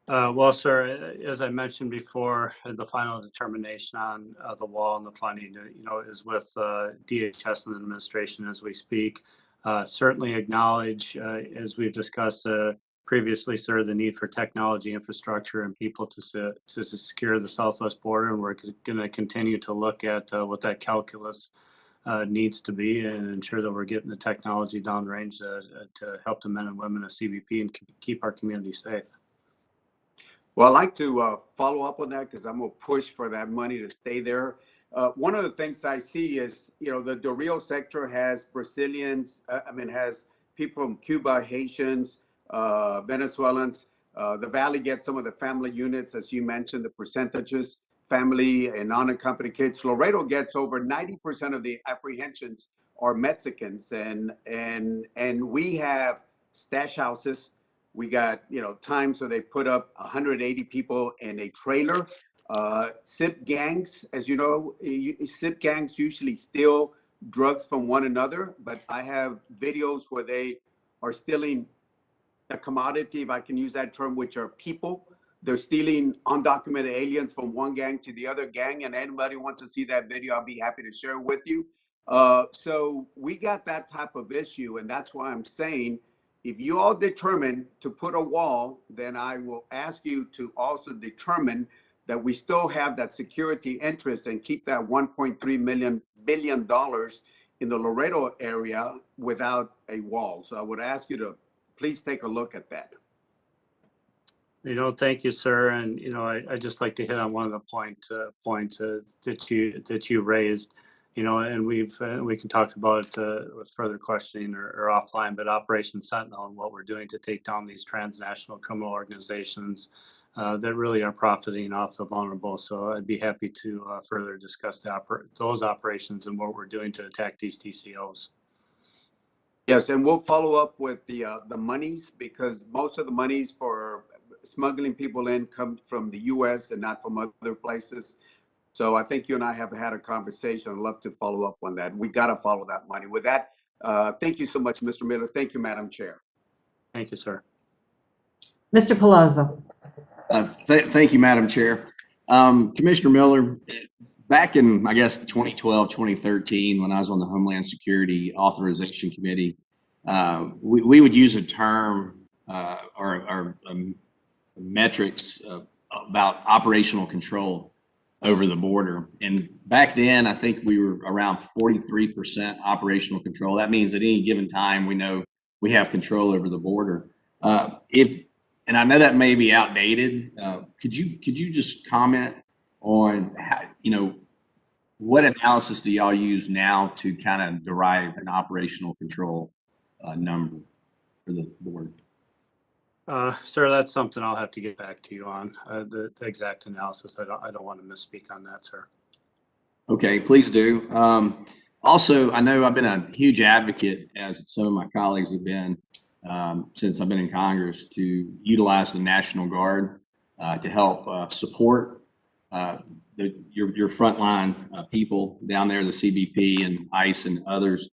Well, sir, as I mentioned before, the final determination on the wall and the funding, is with DHS and the administration as we speak. Certainly acknowledge, as we've discussed previously, sir, the need for technology, infrastructure, and people to secure the southwest border. And we're going to continue to look at what that calculus needs to be and ensure that we're getting the technology downrange to help the men and women of CBP and keep our community safe. Well, I'd like to follow up on that because I'm going to push for that money to stay there. one of the things I see is, the Rio sector has Brazilians, has people from Cuba, Haitians, Venezuelans. The Valley gets some of the family units, as you mentioned, the percentages, family and unaccompanied kids. Laredo gets over 90% of the apprehensions are Mexicans, and we have stash houses. We got, times where they put up 180 people in a trailer. SIP gangs, as you know, SIP gangs usually steal drugs from one another, but I have videos where they are stealing a commodity, if I can use that term, which are people. They're stealing undocumented aliens from one gang to the other gang, and anybody wants to see that video, I'll be happy to share it with you. So we got that type of issue, and that's why I'm saying, if you all determine to put a wall, then I will ask you to also determine that we still have that security interest and keep that $1.3 billion in the Laredo area without a wall. So I would ask you to please take a look at that. Thank you, sir. And, I just like to hit on one of the points that you raised, and we can talk about it with further questioning or offline, but Operation Sentinel and what we're doing to take down these transnational criminal organizations that really are profiting off the vulnerable. So I'd be happy to further discuss those operations and what we're doing to attack these TCOs. Yes, and we'll follow up with the monies, because most of the monies for smuggling people in come from the U.S. and not from other places. So I think you and I have had a conversation. I'd love to follow up on that. We got to follow that money. With that, thank you so much, Mr. Miller. Thank you, Madam Chair. Thank you, sir. Mr. Palazzo. Thank you, Madam Chair. Commissioner Miller, back in, I guess, 2012, 2013, when I was on the Homeland Security Authorization Committee, we would use a term or metrics about operational control over the border. And back then, I think we were around 43% operational control. That means at any given time, we know we have control over the border. And I know that may be outdated. Could you just comment on how, what analysis do y'all use now to kind of derive an operational control number for the board? Sir, that's something I'll have to get back to you on, the exact analysis. I don't want to misspeak on that, sir. Okay, please do. Also, I know I've been a huge advocate, as some of my colleagues have been, since I've been in Congress, to utilize the National Guard to help support your frontline people down there, the CBP and ICE and others.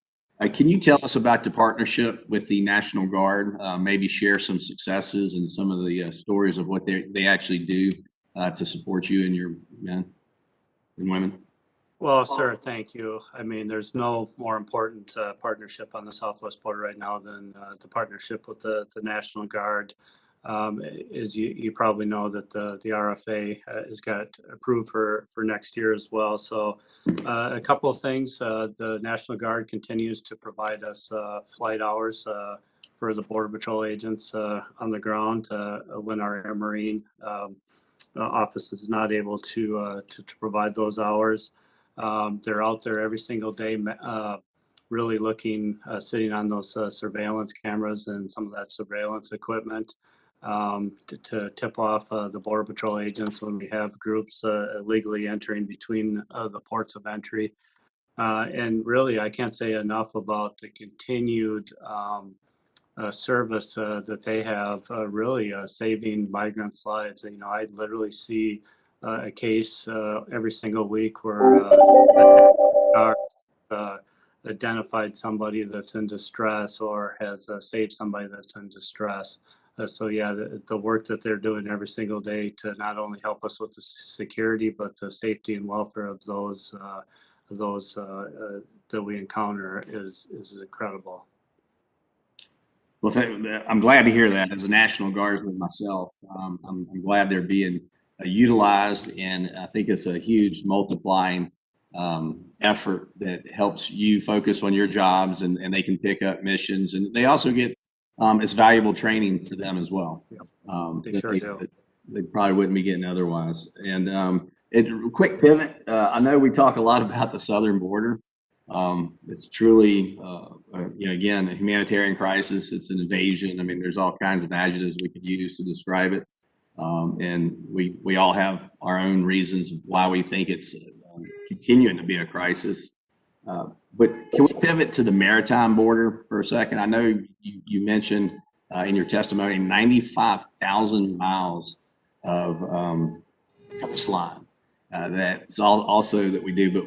Can you tell us about the partnership with the National Guard? Maybe share some successes and some of the stories of what they actually do to support you and your men and women? Well, sir, thank you. I mean, there's no more important partnership on the southwest border right now than the partnership with the National Guard. As you probably know, that the RFA has got approved for next year as well. So a couple of things. The National Guard continues to provide us flight hours for the Border Patrol agents on the ground when our Air Marine office is not able to provide those hours. They're out there every single day, really looking, sitting on those surveillance cameras and some of that surveillance equipment to tip off the Border Patrol agents when we have groups illegally entering between the ports of entry. And really, I can't say enough about the continued service that they have, really saving migrants' lives. I literally see a case every single week where identified somebody that's in distress or has saved somebody that's in distress. So yeah, the work that they're doing every single day to not only help us with the security, but the safety and welfare of those that we encounter is incredible. Well, I'm glad to hear that. As a National Guardsman myself, I'm glad they're being utilized, and I think it's a huge multiplying effort that helps you focus on your jobs, and they can pick up missions, and they also get it's valuable training for them as well. They sure do. They probably wouldn't be getting otherwise. And Quick pivot. I know we talk a lot about the southern border. It's truly, again, a humanitarian crisis. It's an invasion. I mean, there's all kinds of adjectives we could use to describe it. And we all have our own reasons why we think it's continuing to be a crisis. But can we pivot to the maritime border for a second? I know you mentioned in your testimony 95,000 miles of coastline. That's also that we do, but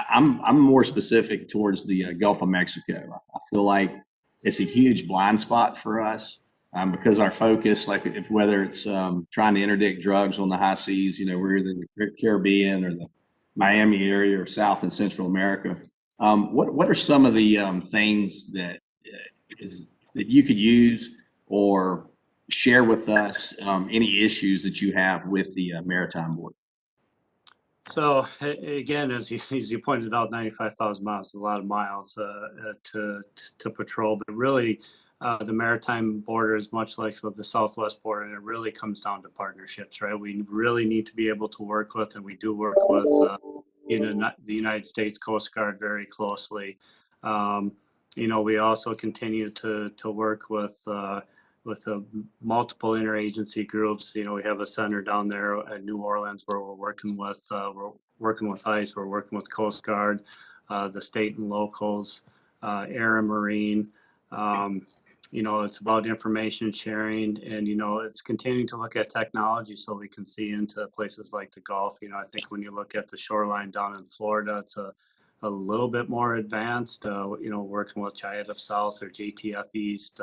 I'm more specific towards the Gulf of Mexico. I feel like it's a huge blind spot for us because our focus, like whether it's trying to interdict drugs on the high seas, we're in the Caribbean or the Miami area or South and Central America. What are some of the things that you could use or share with us any issues that you have with the maritime border? So again, as you pointed out, 95,000 miles is a lot of miles to patrol, but really the maritime border is much like the Southwest border, and it really comes down to partnerships, right? We really need to be able to work with, and we do work with the United States Coast Guard very closely. We also continue to work with multiple interagency groups. We have a center down there at New Orleans where we're working with ICE, we're working with Coast Guard, the state and locals, Air and Marine. It's about information sharing, and it's continuing to look at technology so we can see into places like the Gulf. I think when you look at the shoreline down in Florida, it's a little bit more advanced. Working with Chiat South or JTF East.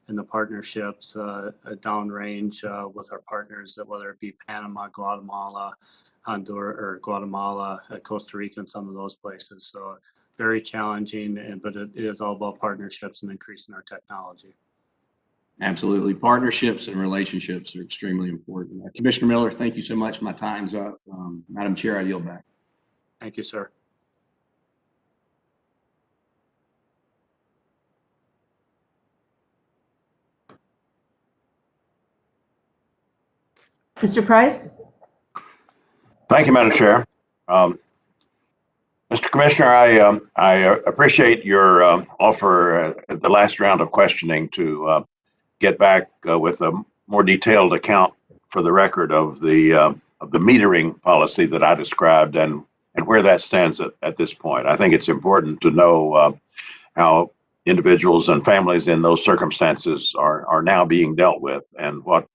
And the partnerships downrange with our partners, whether it be Panama, Guatemala, Honduras, or Guatemala, Costa Rica, and some of those places. So very challenging, but it is all about partnerships and increasing our technology. Absolutely. Partnerships and relationships are extremely important. Commissioner Miller, thank you so much. My time's up. Madam Chair, I yield back. Thank you, sir. Mr. Price? Thank you, Madam Chair. Mr. Commissioner, I appreciate your offer at the last round of questioning to get back with a more detailed account for the record of the metering policy that I described and where that stands at this point. I think it's important to know how individuals and families in those circumstances are now being dealt with, and what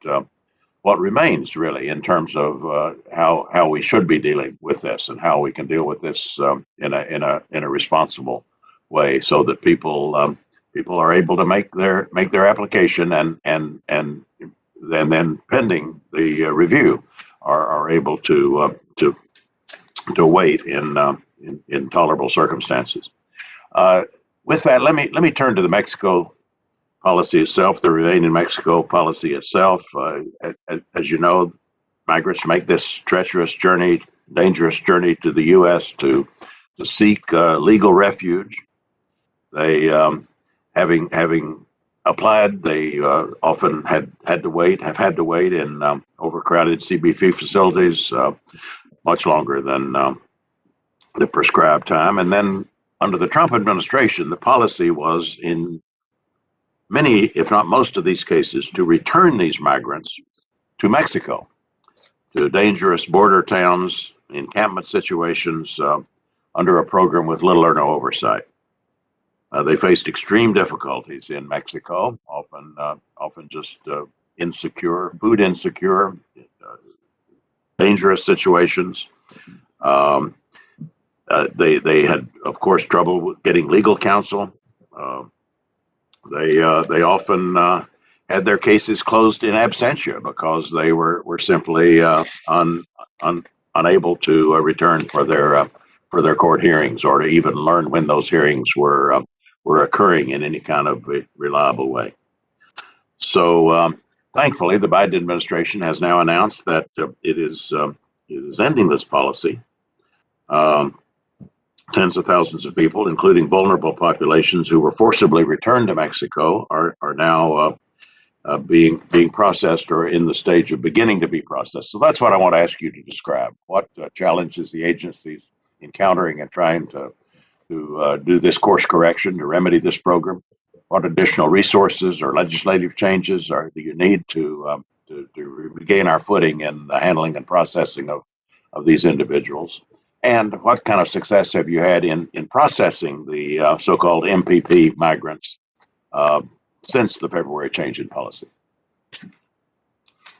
remains really in terms of how we should be dealing with this and how we can deal with this in a responsible way, so that people are able to make their application and then pending the review are able to wait in tolerable circumstances. With that, let me turn to the Mexico policy itself, the Remain in Mexico policy itself. As you know, migrants make this treacherous journey, dangerous journey to the U.S. to seek legal refuge. They, having applied, they often have had to wait in overcrowded CBP facilities much longer than the prescribed time. And then under the Trump administration, the policy was in many, if not most of these cases, to return these migrants to Mexico, to dangerous border towns, encampment situations under a program with little or no oversight. They faced extreme difficulties in Mexico, often just insecure, food insecure, dangerous situations. They had, of course, trouble with getting legal counsel. They often had their cases closed in absentia because they were simply unable to return for their court hearings, or to even learn when those hearings were occurring in any kind of reliable way. So thankfully, the Biden administration has now announced that it is ending this policy. Tens of thousands of people, including vulnerable populations who were forcibly returned to Mexico, are now being processed or in the stage of beginning to be processed. So that's what I want to ask you to describe. What challenges the agency's encountering and trying to do this course correction to remedy this program? What additional resources or legislative changes do you need to regain our footing in the handling and processing of these individuals? And what kind of success have you had in processing the so-called MPP migrants since the February change in policy?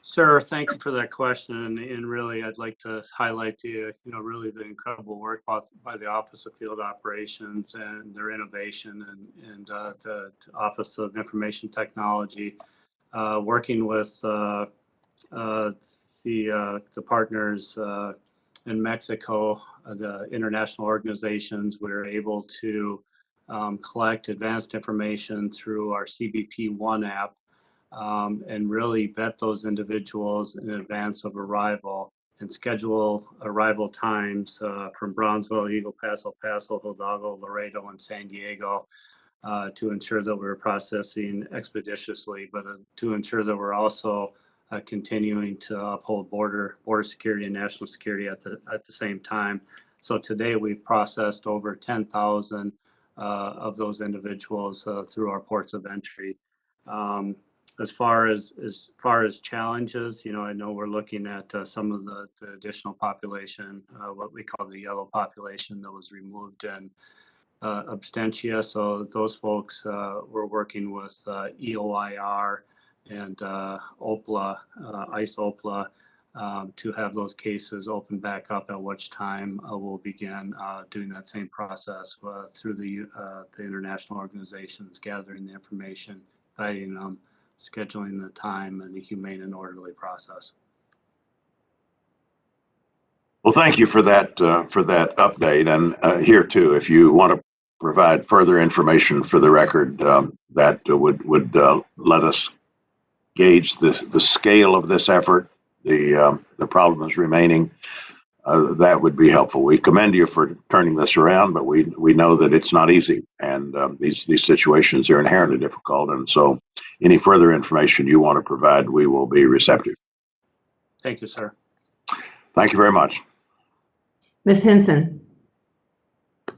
Sir, thank you for that question. And really, I'd like to highlight really the incredible work by the Office of Field Operations and their innovation and the Office of Information Technology, working with the partners in Mexico, the international organizations. We're able to collect advanced information through our CBP One app. And really vet those individuals in advance of arrival and schedule arrival times from Brownsville, Eagle Paso, El Paso, Hidalgo, Laredo, and San Diego to ensure that we're processing expeditiously, but to ensure that we're also continuing to uphold border security and national security at the same time. So today we've processed over 10,000 of those individuals through our ports of entry. As far as challenges, I know we're looking at some of the additional population, what we call the yellow population that was removed in absentia. So those folks, we're working with EOIR and OPLA, ICE OPLA, to have those cases open back up, at which time we'll begin doing that same process through the international organizations, gathering the information, guiding them, scheduling the time, and the humane and orderly process. Well, thank you for that update. And here too, if you want to provide further information for the record, that would let us gauge the scale of this effort, the problems remaining. That would be helpful. We commend you for turning this around, but we know that it's not easy, and these situations are inherently difficult. And so, any further information you want to provide, we will be receptive. Thank you, sir. Thank you very much. Ms. Hinson.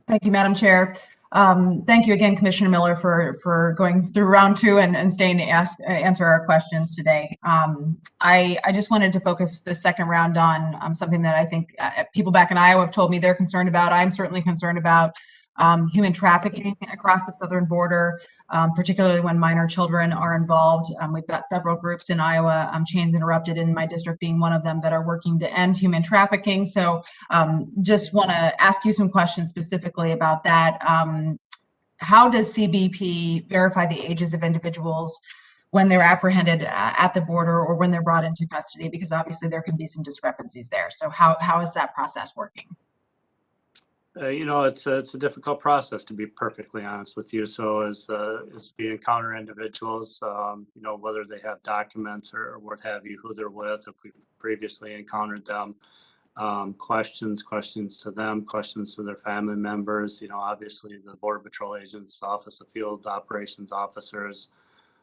Thank you, Madam Chair. Thank you again, Commissioner Miller, for going through round two and staying to answer our questions today. I just wanted to focus the second round on something that I think people back in Iowa have told me they're concerned about. I'm certainly concerned about human trafficking across the southern border, particularly when minor children are involved. We've got several groups in Iowa, Chains Interrupted in my district being one of them, that are working to end human trafficking. So just want to ask you some questions specifically about that. How does CBP verify the ages of individuals when they're apprehended at the border or when they're brought into custody? Because obviously there can be some discrepancies there. So how is that process working? It's a difficult process, to be perfectly honest with you. So as we encounter individuals, whether they have documents or what have you, who they're with, if we've previously encountered them, questions to them, questions to their family members. Obviously the Border Patrol agents, Office of Field Operations officers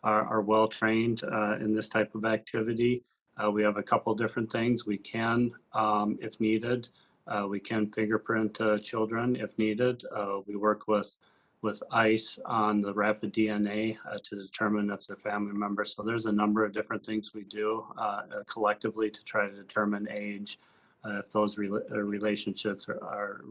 are well trained in this type of activity. We have a couple different things we can, if needed. We can fingerprint children if needed. We work with ICE on the rapid DNA to determine if they're family members. So there's a number of different things we do collectively to try to determine age, if those relationships are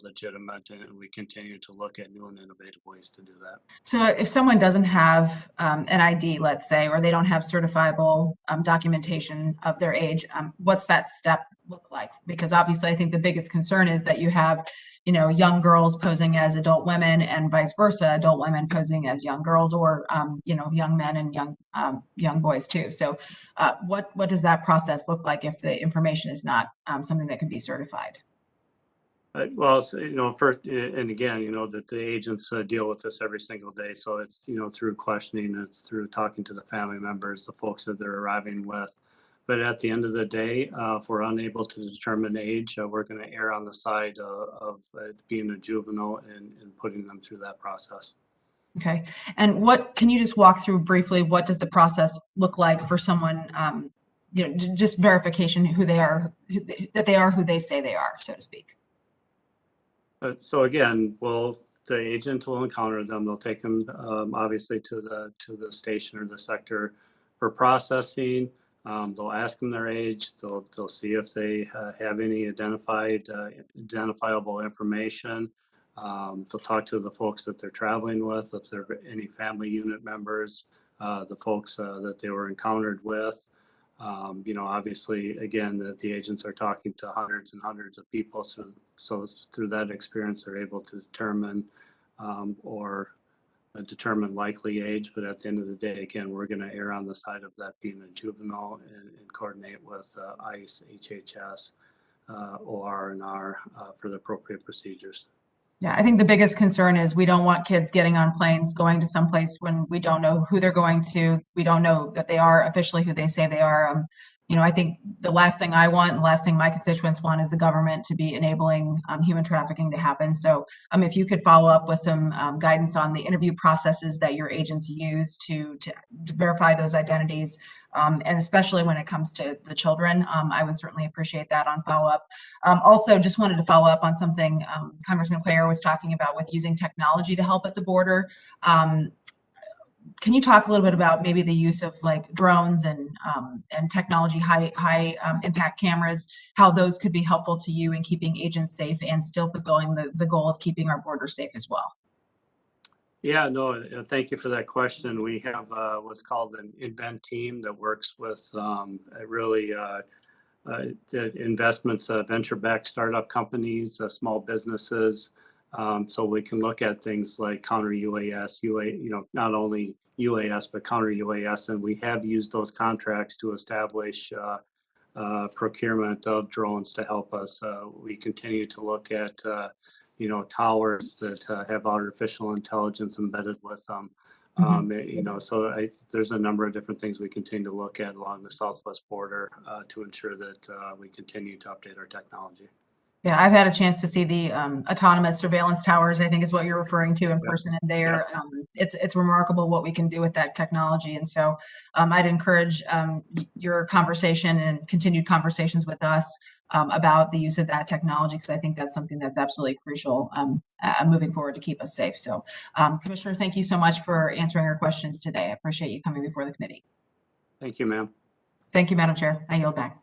legitimate, and we continue to look at new and innovative ways to do that. So if someone doesn't have an ID, let's say, or they don't have certifiable documentation of their age, what's that step look like? Because obviously I think the biggest concern is that you have young girls posing as adult women and vice versa, adult women posing as young girls, or young men and young boys too. So what does that process look like if the information is not something that can be certified? Well, first, and again, that the agents deal with this every single day. So it's, through questioning, it's through talking to the family members, the folks that they're arriving with. But at the end of the day, if we're unable to determine age, we're going to err on the side of being a juvenile and putting them through that process. Okay. And can you just walk through briefly, what does the process look like for someone, just verification who they are, that they are who they say they are, so to speak? So again, the agent will encounter them. They'll take them obviously to the station or the sector for processing. They'll ask them their age. They'll see if they have any identifiable information. They'll talk to the folks that they're traveling with, if there are any family unit members, the folks that they were encountered with. Obviously, again, that the agents are talking to hundreds and hundreds of people. So through that experience, they're able to determine determine likely age. But at the end of the day, again, we're going to err on the side of that being a juvenile and coordinate with ICE, HHS, OR, and R for the appropriate procedures. Yeah, I think the biggest concern is we don't want kids getting on planes, going to someplace when we don't know who they're going to. We don't know that they are officially who they say they are. I think the last thing I want, and the last thing my constituents want, is the government to be enabling human trafficking to happen. So if you could follow up with some guidance on the interview processes that your agents use to verify those identities, and especially when it comes to the children, I would certainly appreciate that on follow-up. Also, just wanted to follow up on something Congressman Cuellar was talking about with using technology to help at the border. Can you talk a little bit about maybe the use of like drones and technology, high impact cameras, how those could be helpful to you in keeping agents safe and still fulfilling the goal of keeping our border safe as well? Yeah, no, thank you for that question. We have what's called an invent team that works with the investments, venture-backed startup companies, small businesses. So we can look at things like counter UAS, not only UAS, but counter UAS. And we have used those contracts to establish procurement of drones to help us. We continue to look at, towers that have artificial intelligence embedded with them. There's a number of different things we continue to look at along the southwest border to ensure that we continue to update our technology. Yeah, I've had a chance to see the autonomous surveillance towers, I think is what you're referring to in person, and there, it's remarkable what we can do with that technology. And so I'd encourage your conversation and continued conversations with us about the use of that technology, because I think that's something that's absolutely crucial moving forward to keep us safe. So Commissioner, thank you so much for answering our questions today. I appreciate you coming before the committee. Thank you, ma'am. Thank you, Madam Chair. I yield back.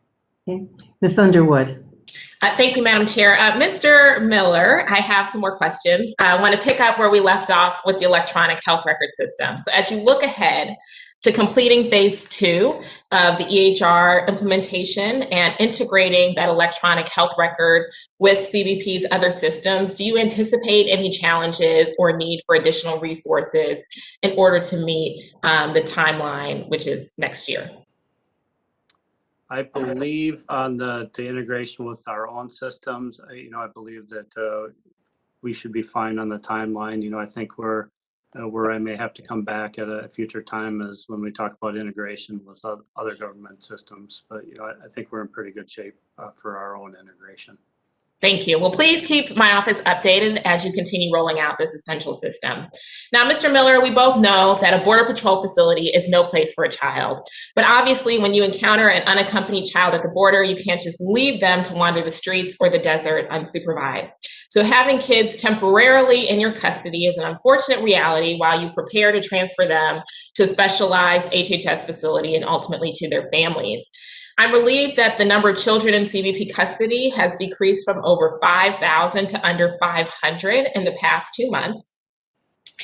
Okay. Ms. Underwood. Thank you, Madam Chair. Mr. Miller, I have some more questions. I want to pick up where we left off with the electronic health record system. So as you look ahead to completing phase 2 of the EHR implementation and integrating that electronic health record with CBP's other systems, do you anticipate any challenges or need for additional resources in order to meet the timeline, which is next year? I believe on the integration with our own systems, I believe that we should be fine on the timeline. I think where I may have to come back at a future time is when we talk about integration with other government systems. But I think we're in pretty good shape for our own integration. Thank you. Well, please keep my office updated as you continue rolling out this essential system. Now, Mr. Miller, we both know that a Border Patrol facility is no place for a child. But obviously, when you encounter an unaccompanied child at the border, you can't just leave them to wander the streets or the desert unsupervised. So having kids temporarily in your custody is an unfortunate reality while you prepare to transfer them to a specialized HHS facility and ultimately to their families. I'm relieved that the number of children in CBP custody has decreased from over 5,000 to under 500 in the past 2 months,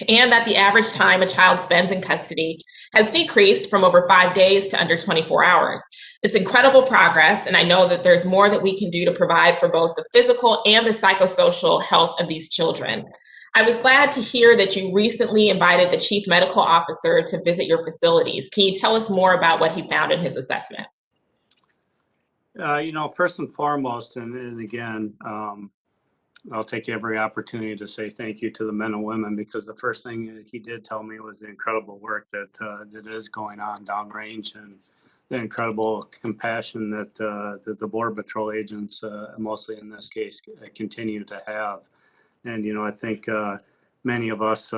and that the average time a child spends in custody has decreased from over 5 days to under 24 hours. It's incredible progress, and I know that there's more that we can do to provide for both the physical and the psychosocial health of these children. I was glad to hear that you recently invited the Chief Medical Officer to visit your facilities. Can you tell us more about what he found in his assessment? First and foremost, and again, I'll take every opportunity to say thank you to the men and women, because the first thing he did tell me was the incredible work that is going on downrange, and the incredible compassion that the Border Patrol agents, mostly in this case, continue to have. And I think many of us,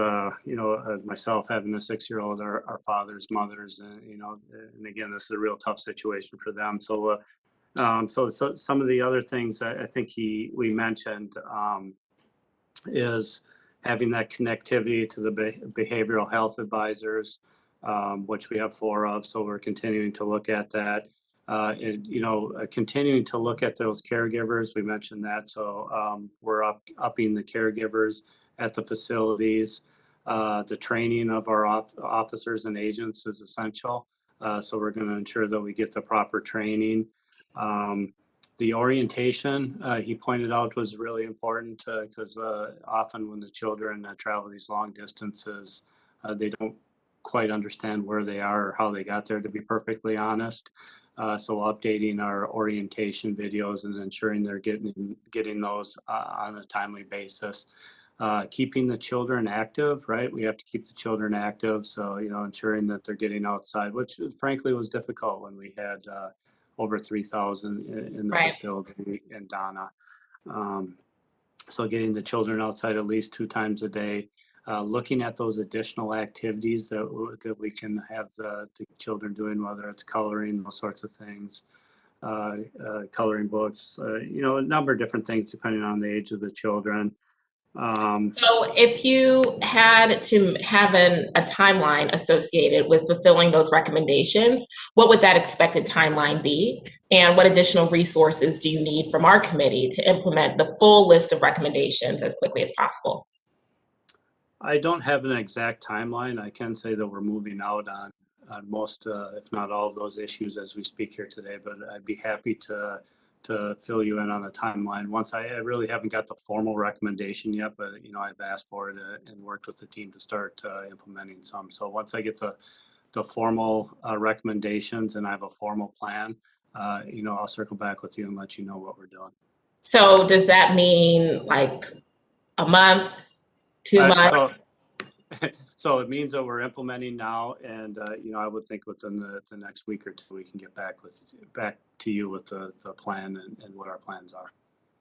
myself having a 6-year-old, are fathers, mothers, and and again, this is a real tough situation for them. So, so some of the other things I think we mentioned is having that connectivity to the behavioral health advisors, which we have 4 of. So we're continuing to look at that. Continuing to look at those caregivers. We mentioned that. So we're upping the caregivers at the facilities. The training of our officers and agents is essential. So we're going to ensure that we get the proper training. The orientation, he pointed out, was really important because often when the children travel these long distances, they don't quite understand where they are or how they got there, to be perfectly honest. So updating our orientation videos and ensuring they're getting those on a timely basis. Keeping the children active, right? We have to keep the children active. So, ensuring that they're getting outside, which frankly was difficult when we had over 3,000 in the facility in Donna. So getting the children outside at least 2 times a day, looking at those additional activities that we can have the children doing, whether it's coloring, those sorts of things, coloring books, a number of different things depending on the age of the children. So if you had to have a timeline associated with fulfilling those recommendations, what would that expected timeline be? And what additional resources do you need from our committee to implement the full list of recommendations as quickly as possible? I don't have an exact timeline. I can say that we're moving out on most, if not all of those issues as we speak here today, but I'd be happy to fill you in on the timeline. Once I really haven't got the formal recommendation yet, but I've asked for it and worked with the team to start implementing some. So once I get the formal recommendations and I have a formal plan, I'll circle back with you and let you know what we're doing. So does that mean like a month, 2 months? So it means that we're implementing now, and I would think within the next week or 2 we can get back to you with the plan and what our plans are.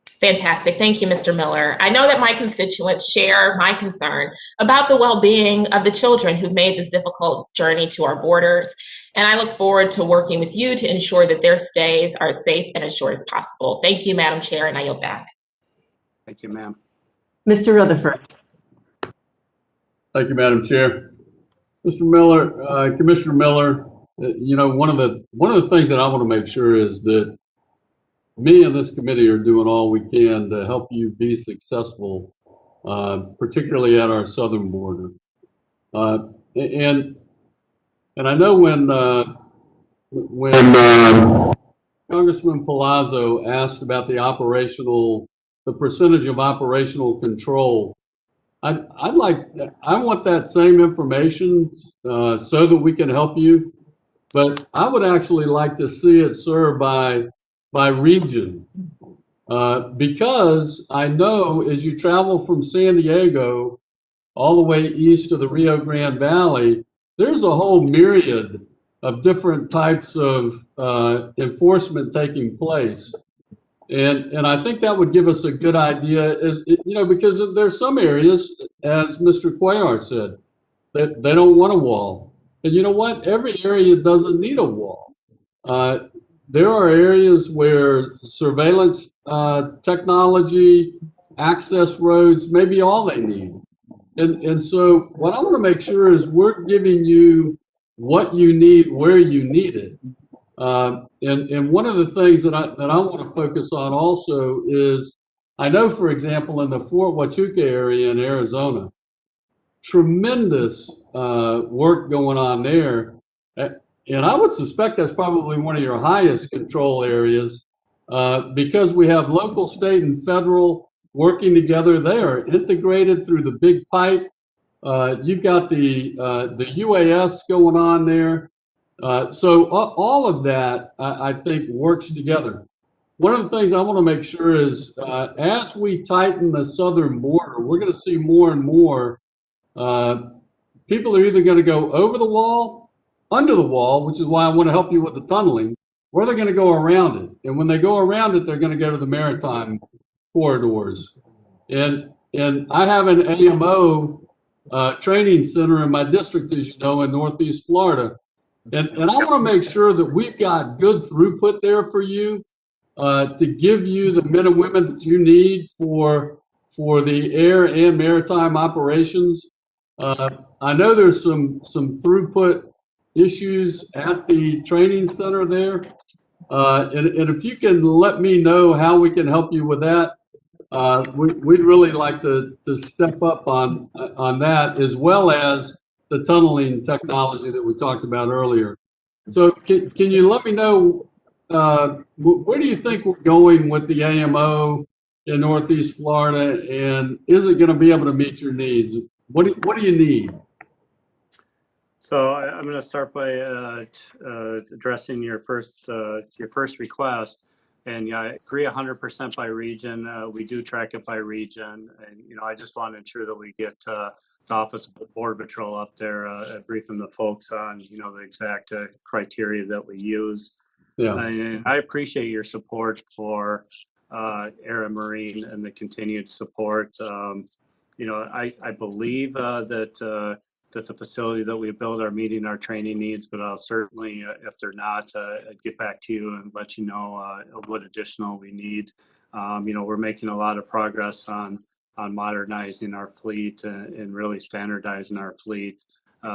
Fantastic. Thank you, Mr. Miller. I know that my constituents share my concern about the well-being of the children who've made this difficult journey to our borders, and I look forward to working with you to ensure that their stays are safe and as short as possible. Thank you, Madam Chair, and I yield back. Thank you, ma'am. Mr. Rutherford. Thank you, Madam Chair. Mr. Miller, Commissioner Miller, one of the things that I want to make sure is that me and this committee are doing all we can to help you be successful, particularly at our southern border. And I know when Congressman Palazzo asked about the percentage of operational control, I want that same information so that we can help you, but I would actually like to see it served by region, because I know as you travel from San Diego all the way east to the Rio Grande Valley, there's a whole myriad of different types of enforcement taking place. And I think that would give us a good idea, because there's some areas, as Mr. Cuellar said, that they don't want a wall. And you know what? Every area doesn't need a wall. There are areas where surveillance technology, access roads may be all they need. And so what I want to make sure is we're giving you what you need, where you need it. And one of the things that I want to focus on also is, I know, for example, in the Fort Huachuca area in Arizona, tremendous work going on there. And I would suspect that's probably one of your highest control areas, because we have local, state, and federal working together. They are integrated through the big pipe. You've got the UAS going on there. So all of that, I think, works together. One of the things I want to make sure is, as we tighten the southern border, we're going to see more and more people are either going to go over the wall, under the wall, which is why I want to help you with the tunneling, or they're going to go around it. And when they go around it, they're going to go to the maritime corridors. And And I have an AMO training center in my district, as you know, in Northeast Florida. And I want to make sure that we've got good throughput there for you to give you the men and women that you need for the air and maritime operations. I know there's some throughput issues at the training center there. And if you can let me know how we can help you with that, we'd really like to step up on that, as well as the tunneling technology that we talked about earlier. So can you let me know where do you think we're going with the AMO in Northeast Florida, and is it going to be able to meet your needs? What do you need? So I'm going to start by addressing your first request. And yeah, I agree 100% by region. We do track it by region. And, I just want to ensure that we get the Office of Border Patrol up there briefing the folks on, the exact criteria that we use. Yeah. And I appreciate your support for Air and Marine and the continued support. I believe that the facility that we build are meeting our training needs, but I'll certainly, if they're not, get back to you and let you know what additional we need. We're making a lot of progress on modernizing our fleet and really standardizing our fleet.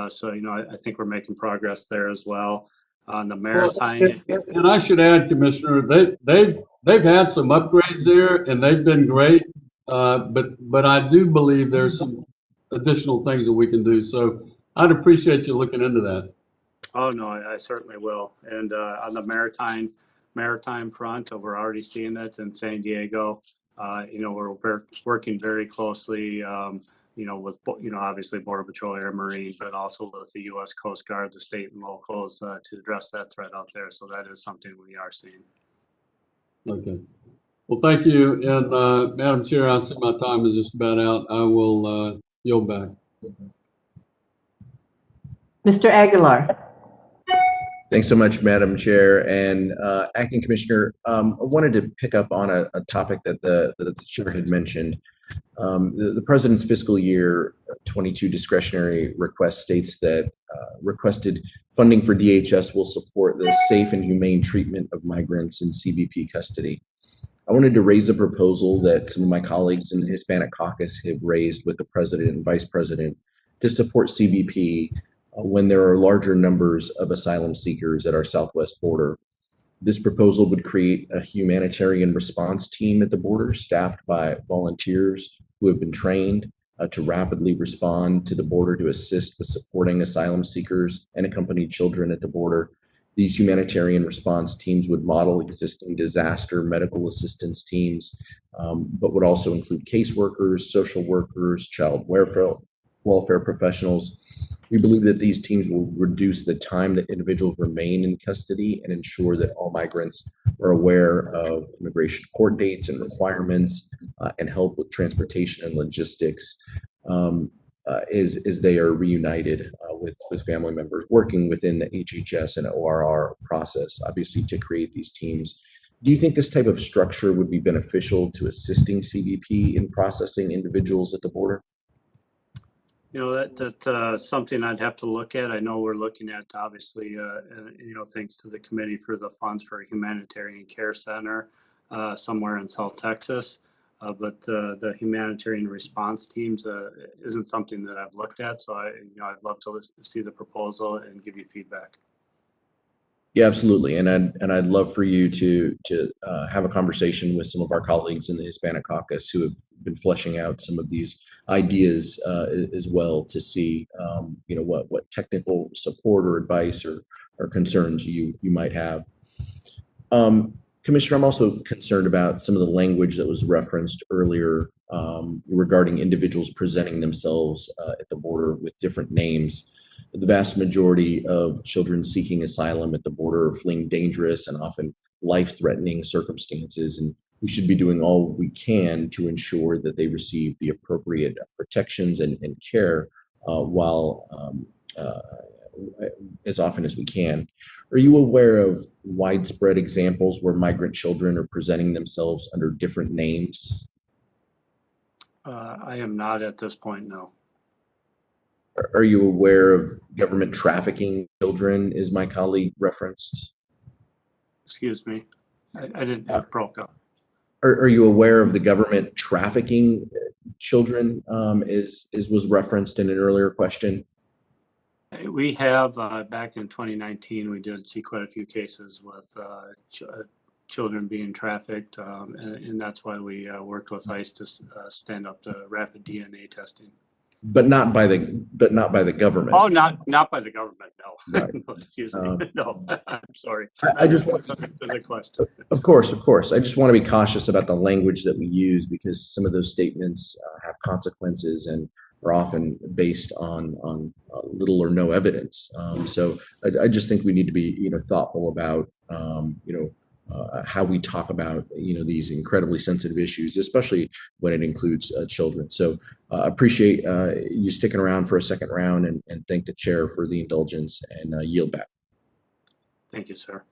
So I think we're making progress there as well. On the maritime, and I should add, Commissioner, they've had some upgrades there, and they've been great. But I do believe there's some additional things that we can do. So I'd appreciate you looking into that. Oh, no, I certainly will. And on the maritime front, we're already seeing it in San Diego. We're working very closely, with, obviously Border Patrol, Air, Marine, but also with the U.S. Coast Guard, the state and locals to address that threat out there. So that is something we are seeing. Okay. Well, thank you. And Madam Chair, I see my time is just about out. I will yield back. Mr. Aguilar. Thanks so much, Madam Chair. And Acting Commissioner, I wanted to pick up on a topic that the Chair had mentioned. The President's fiscal year 22 discretionary request states that requested funding for DHS will support the safe and humane treatment of migrants in CBP custody. I wanted to raise a proposal that some of my colleagues in the Hispanic caucus have raised with the President and Vice President to support CBP when there are larger numbers of asylum seekers at our southwest border. This proposal would create a humanitarian response team at the border staffed by volunteers who have been trained to rapidly respond to the border to assist with supporting asylum seekers and accompanied children at the border. These humanitarian response teams would model existing disaster medical assistance teams, but would also include caseworkers, social workers, child welfare professionals. We believe that these teams will reduce the time that individuals remain in custody and ensure that all migrants are aware of immigration court dates and requirements and help with transportation and logistics as they are reunited with family members working within the HHS and ORR process, obviously, to create these teams. Do you think this type of structure would be beneficial to assisting CBP in processing individuals at the border? That's something I'd have to look at. I know we're looking at, obviously, thanks to the Committee for the Funds for a Humanitarian Care Center somewhere in South Texas. But the humanitarian response teams isn't something that I've looked at. So I'd love to see the proposal and give you feedback. Yeah, absolutely. And I'd love for you to have a conversation with some of our colleagues in the Hispanic caucus who have been fleshing out some of these ideas as well to see, what technical support or advice or concerns you might have. Commissioner, I'm also concerned about some of the language that was referenced earlier regarding individuals presenting themselves at the border with different names. The vast majority of children seeking asylum at the border are fleeing dangerous and often life-threatening circumstances, and we should be doing all we can to ensure that they receive the appropriate protections and care as often as we can. Are you aware of widespread examples where migrant children are presenting themselves under different names? I am not at this point, no. Are you aware of government trafficking children, as my colleague referenced? Excuse me. I didn't, it broke up. Are you aware of the government trafficking children, as was referenced in an earlier question? We have, back in 2019, we did see quite a few cases with children being trafficked, and that's why we worked with ICE to stand up the rapid DNA testing. But not by the government. Oh, not by the government, no. Right. No, excuse me, no, I'm sorry. I just want the question. Of course. I just want to be cautious about the language that we use, because some of those statements have consequences and are often based on little or no evidence. So I just think we need to be thoughtful about how we talk about these incredibly sensitive issues, especially when it includes children. So appreciate you sticking around for a second round, and thank the chair for the indulgence, and yield back. Thank you, sir.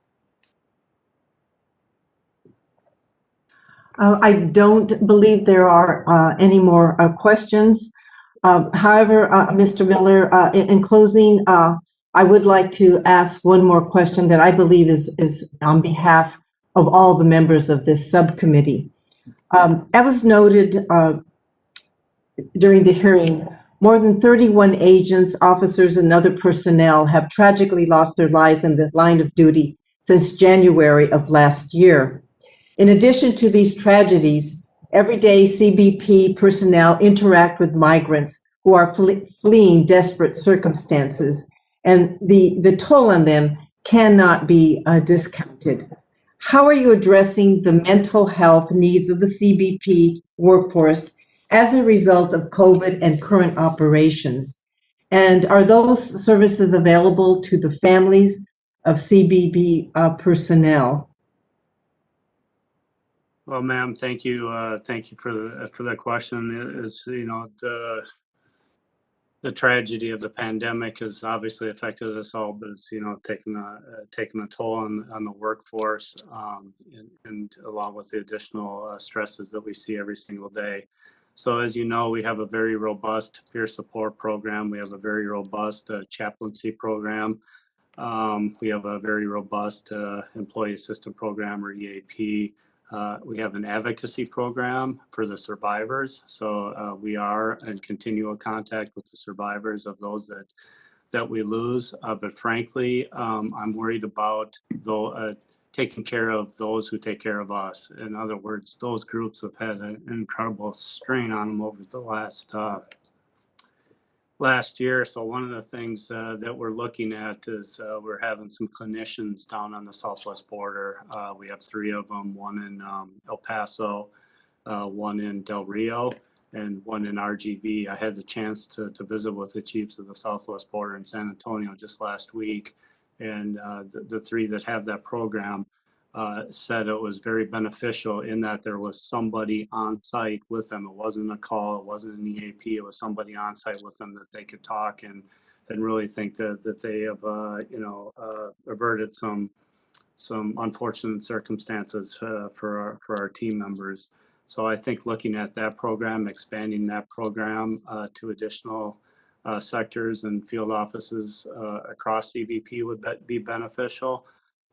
I don't believe there are any more questions. However, Mr. Miller, in closing, I would like to ask one more question that I believe is on behalf of all the members of this subcommittee. As was noted during the hearing, more than 31 agents, officers, and other personnel have tragically lost their lives in the line of duty since January of last year. In addition to these tragedies, every day CBP personnel interact with migrants who are fleeing desperate circumstances, and the toll on them cannot be discounted. How are you addressing the mental health needs of the CBP workforce as a result of COVID and current operations? And are those services available to the families of CBP personnel? Well, ma'am, thank you for that question. It's the tragedy of the pandemic has obviously affected us all, but it's taken a toll on the workforce, and along with the additional stresses that we see every single day. So as you know, we have a very robust peer support program. We have a very robust chaplaincy program. We have a very robust employee assistance program, or EAP. We have an advocacy program for the survivors. So we are in continual contact with the survivors of those that we lose. But frankly, I'm worried about taking care of those who take care of us. In other words, those groups have had an incredible strain on them over the last year. So one of the things that we're looking at is we're having some clinicians down on the southwest border. We have 3 of them, one in El Paso, one in Del Rio, and one in RGV. I had the chance to visit with the chiefs of the southwest border in San Antonio just last week. And the 3 that have that program said it was very beneficial in that there was somebody on site with them. It wasn't a call, it wasn't an EAP, it was somebody on site with them that they could talk and really think that they have averted some unfortunate circumstances for our team members. So I think looking at that program, expanding that program to additional sectors and field offices across CBP would be beneficial.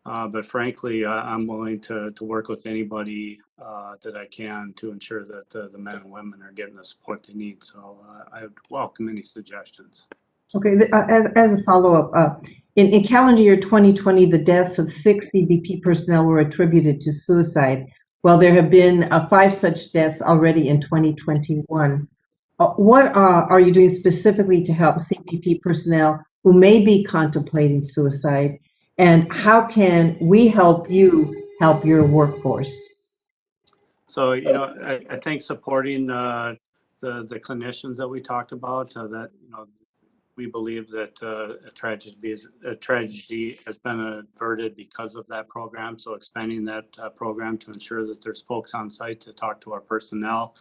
But frankly, I'm willing to work with anybody that I can to ensure that the men and women are getting the support they need. So I would welcome any suggestions. Okay, as a follow-up, in calendar year 2020, the deaths of 6 CBP personnel were attributed to suicide, while there have been 5 such deaths already in 2021. What are you doing specifically to help CBP personnel who may be contemplating suicide? And how can we help you help your workforce? So, I think supporting the clinicians that we talked about, that, we believe that a tragedy has been averted because of that program. So expanding that program to ensure that there's folks on site to talk to our personnel.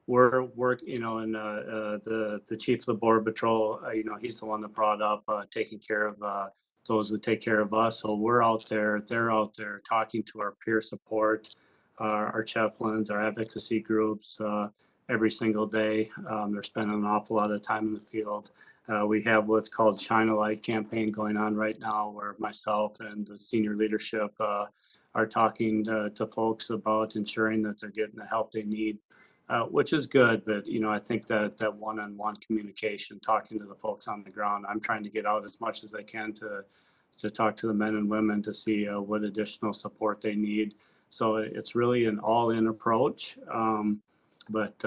We're working, and the chief of the border patrol, he's the one that brought up taking care of those who take care of us. So we're out there, they're out there talking to our peer support, our chaplains, our advocacy groups, every single day. They're spending an awful lot of time in the field. We have what's called Shine a Light campaign going on right now, where myself and the senior leadership are talking to folks about ensuring that they're getting the help they need, which is good. But, I think that one-on-one communication, talking to the folks on the ground, I'm trying to get out as much as I can to talk to the men and women to see what additional support they need. So it's really an all-in approach. But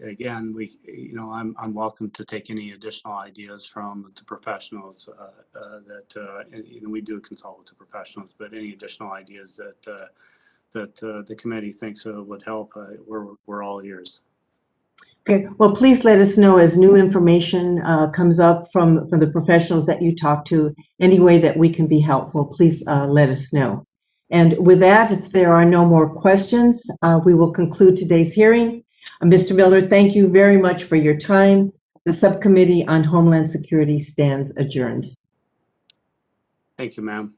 again, I'm welcome to take any additional ideas from the professionals we do consult with the professionals, but any additional ideas that the committee thinks would help, we're all ears. Okay, well, please let us know as new information comes up from the professionals that you talk to. Any way that we can be helpful, please let us know. And with that, if there are no more questions, we will conclude today's hearing. Mr. Miller, thank you very much for your time. The Subcommittee on Homeland Security stands adjourned. Thank you, ma'am.